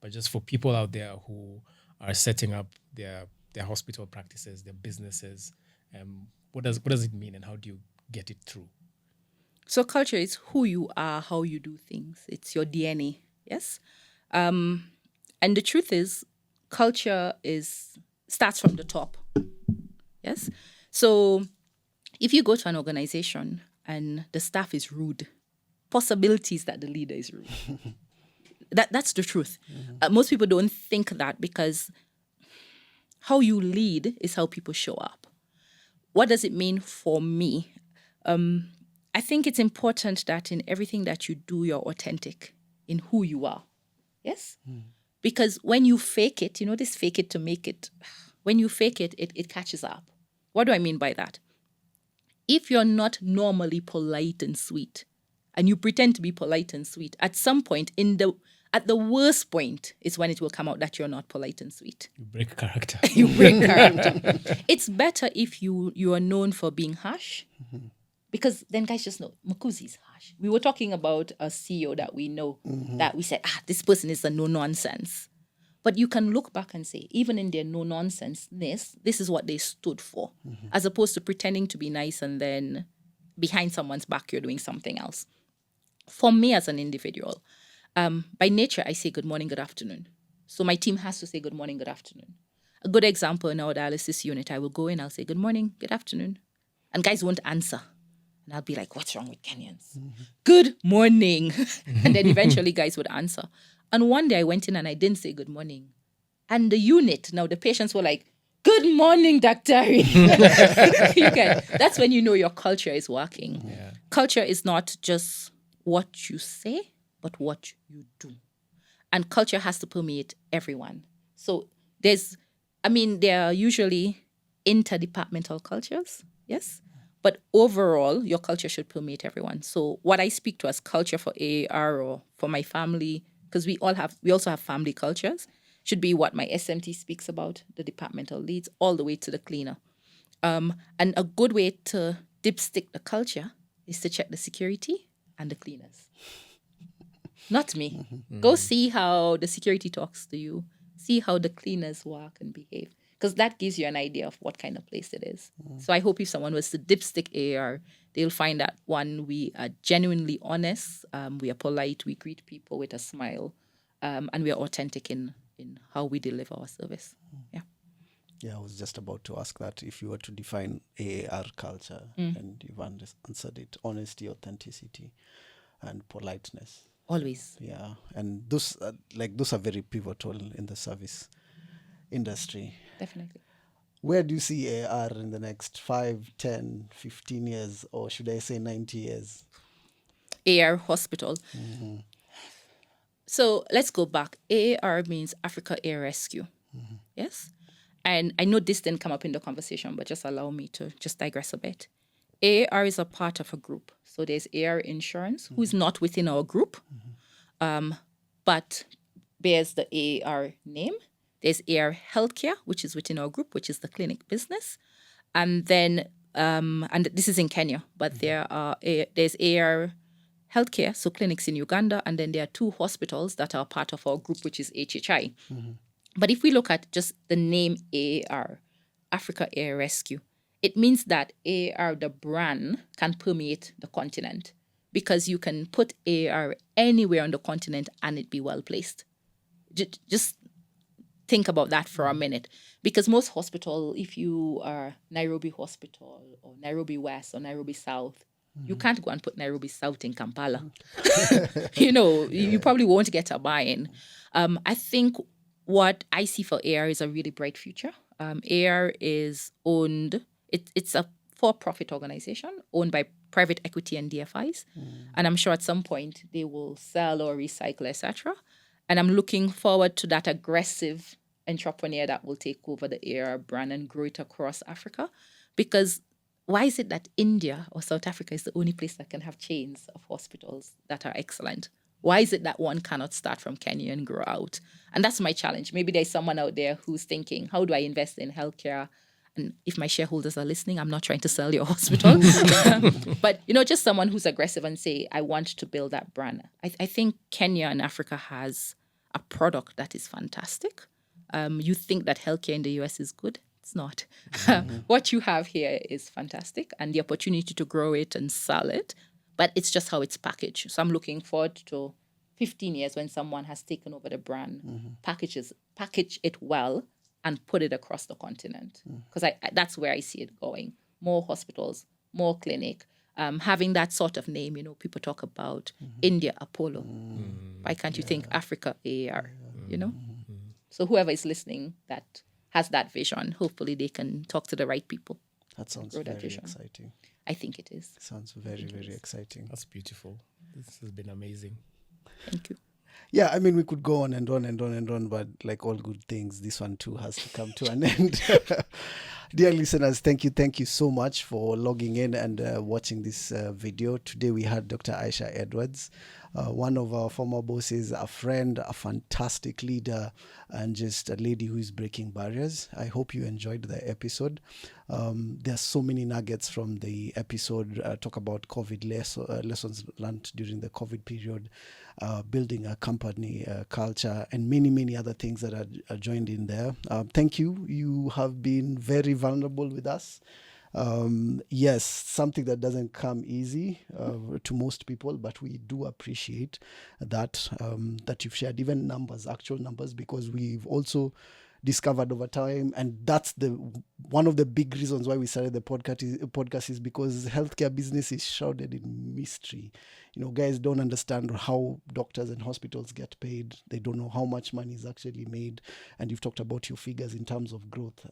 but just for people out there who are setting up their hospital practices, their businesses. What does it mean, and how do you get it through? So culture is who you are, how you do things. It's your DNA, yes? And the truth is, culture starts from the top, yes? So if you go to an organization and the staff is rude, possibilities that the leader is rude. That's the truth. Most people don't think that, because how you lead is how people show up. What does it mean for me? I think it's important that in everything that you do, you're authentic in who you are. Yes? Because when you fake it, this fake it to make it. When you fake it, it catches up. What do I mean by that? If you're not normally polite and sweet, and you pretend to be polite and sweet, at some point, at the worst point, is when it will come out that you're not polite and sweet. You break character. You break character. It's better if you are known for being harsh, because then guys just know, Makuzi's harsh. We were talking about a CEO that we know, that we said, this person is a no-nonsense. But you can look back and say, even in their no-nonsense-ness, this is what they stood for, as opposed to pretending to be nice and then behind someone's back, you're doing something else. For me as an individual, by nature, I say good morning, good afternoon. So my team has to say good morning, good afternoon. A good example, in our dialysis unit, I will go in, I'll say good morning, good afternoon. And guys won't answer. And I'll be like, what's wrong with Kenyans? Good morning. And then eventually guys would answer. And one day I went in and I didn't say good morning. And the unit, now the patients were like, good morning, Dr. That's when you know your culture is working. Yeah. Culture is not just what you say, but what you do. And culture has to permeate everyone. So there are usually interdepartmental cultures, yes? But overall, your culture should permeate everyone. So what I speak to as culture for AAR or for my family, because we also have family cultures, should be what my SMT speaks about, the departmental leads, all the way to the cleaner. And a good way to dipstick the culture is to check the security and the cleaners. Not me. Go see how the security talks to you. See how the cleaners work and behave. Because that gives you an idea of what kind of place it is. So I hope if someone was to dipstick AAR, they'll find that, one, we are genuinely honest, we are polite, we greet people with a smile, and we are authentic in how we deliver our service. Yeah. Yeah, I was just about to ask that, if you were to define AAR culture, and you've answered it: honesty, authenticity, and politeness. Always. Yeah, and those are very pivotal in the service industry. Definitely. Where do you see AAR in the next 5, 10, 15 years, or should I say 90 years? AAR Hospital. So let's go back. AAR means Africa Air Rescue. Yes? And I know this didn't come up in the conversation, but just allow me to just digress a bit. AAR is a part of a group. So there's AAR Insurance, who is not within our group, but bears the AAR name. There's AAR Healthcare, which is within our group, which is the clinic business. And then and this is in Kenya, but there's AAR Healthcare, so clinics in Uganda, and then there are 2 hospitals that are part of our group, which is HHI. But if we look at just the name AAR, Africa Air Rescue, it means that AAR, the brand, can permeate the continent, because you can put AAR anywhere on the continent and it be well placed. Just think about that for a minute, because most hospital, if you are Nairobi Hospital or Nairobi West or Nairobi South, you can't go and put Nairobi South in Kampala. You probably won't get a buy-in. I think what I see for AAR is a really bright future. AAR is owned, it's a for-profit organization owned by private equity and DFIs. And I'm sure at some point they will sell or recycle, etc. And I'm looking forward to that aggressive entrepreneur that will take over the AAR brand and grow it across Africa. Because why is it that India or South Africa is the only place that can have chains of hospitals that are excellent? Why is it that one cannot start from Kenya and grow out? And that's my challenge. Maybe there's someone out there who's thinking, how do I invest in healthcare? And if my shareholders are listening, I'm not trying to sell your hospital. But, just someone who's aggressive and say, I want to build that brand. I think Kenya and Africa has a product that is fantastic. You think that healthcare in the US is good? It's not. What you have here is fantastic, and the opportunity to grow it and sell it, but it's just how it's packaged. So I'm looking forward to 15 years when someone has taken over the brand, package it well, and put it across the continent. Because that's where I see it going. More hospitals, more clinic, having that sort of name. People talk about India, Apollo. Why can't you think Africa, AAR, So whoever is listening that has that vision, hopefully they can talk to the right people. That sounds very exciting. I think it is. Sounds very, very exciting. That's beautiful. This has been amazing. Thank you. Yeah, I mean, we could go on and on and on and on, but like all good things, this one too has to come to an end. Dear listeners, thank you so much for logging in and watching this video. Today we had Dr. Aysha Edwards, one of our former bosses, a friend, a fantastic leader, and just a lady who is breaking barriers. I hope you enjoyed the episode. There's so many nuggets from the episode. Talk about COVID lessons learned during the COVID period, building a company culture, and many, many other things that are joined in there. Thank you. You have been very vulnerable with us. Yes, something that doesn't come easy to most people, but we do appreciate that you've shared even actual numbers, because we've also discovered over time, and that's one of the big reasons why we started the podcast is because healthcare business is shrouded in mystery. Guys don't understand how doctors and hospitals get paid. They don't know how much money is actually made. And you've talked about your figures in terms of growth.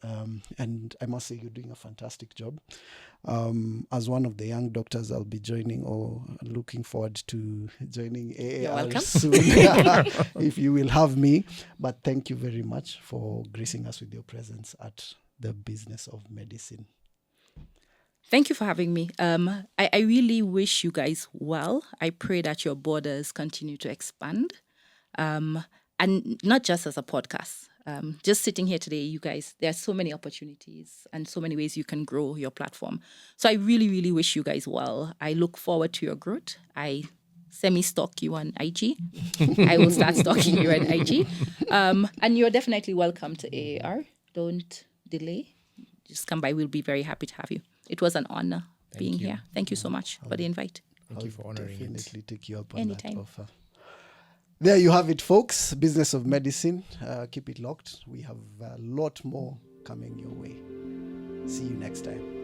And I must say you're doing a fantastic job. As one of the young doctors, I'll be joining or looking forward to joining AAR soon, if you will have me. But thank you very much for gracing us with your presence at the Business of Medicine. Thank you for having me. I really wish you guys well. I pray that your borders continue to expand, and not just as a podcast. Just sitting here today, you guys, there are so many opportunities and so many ways you can grow your platform. So I really, really wish you guys well. I look forward to your growth. I semi-stalk you on IG. I will start stalking you on IG. And you're definitely welcome to AAR. Don't delay. Just come by. We'll be very happy to have you. It was an honor being here. Thank you so much for the invite. Thank you for honoring it. Definitely take you up on Anytime. that offer. There you have it, folks. Business of Medicine. Keep it locked. We have a lot more coming your way. See you next time.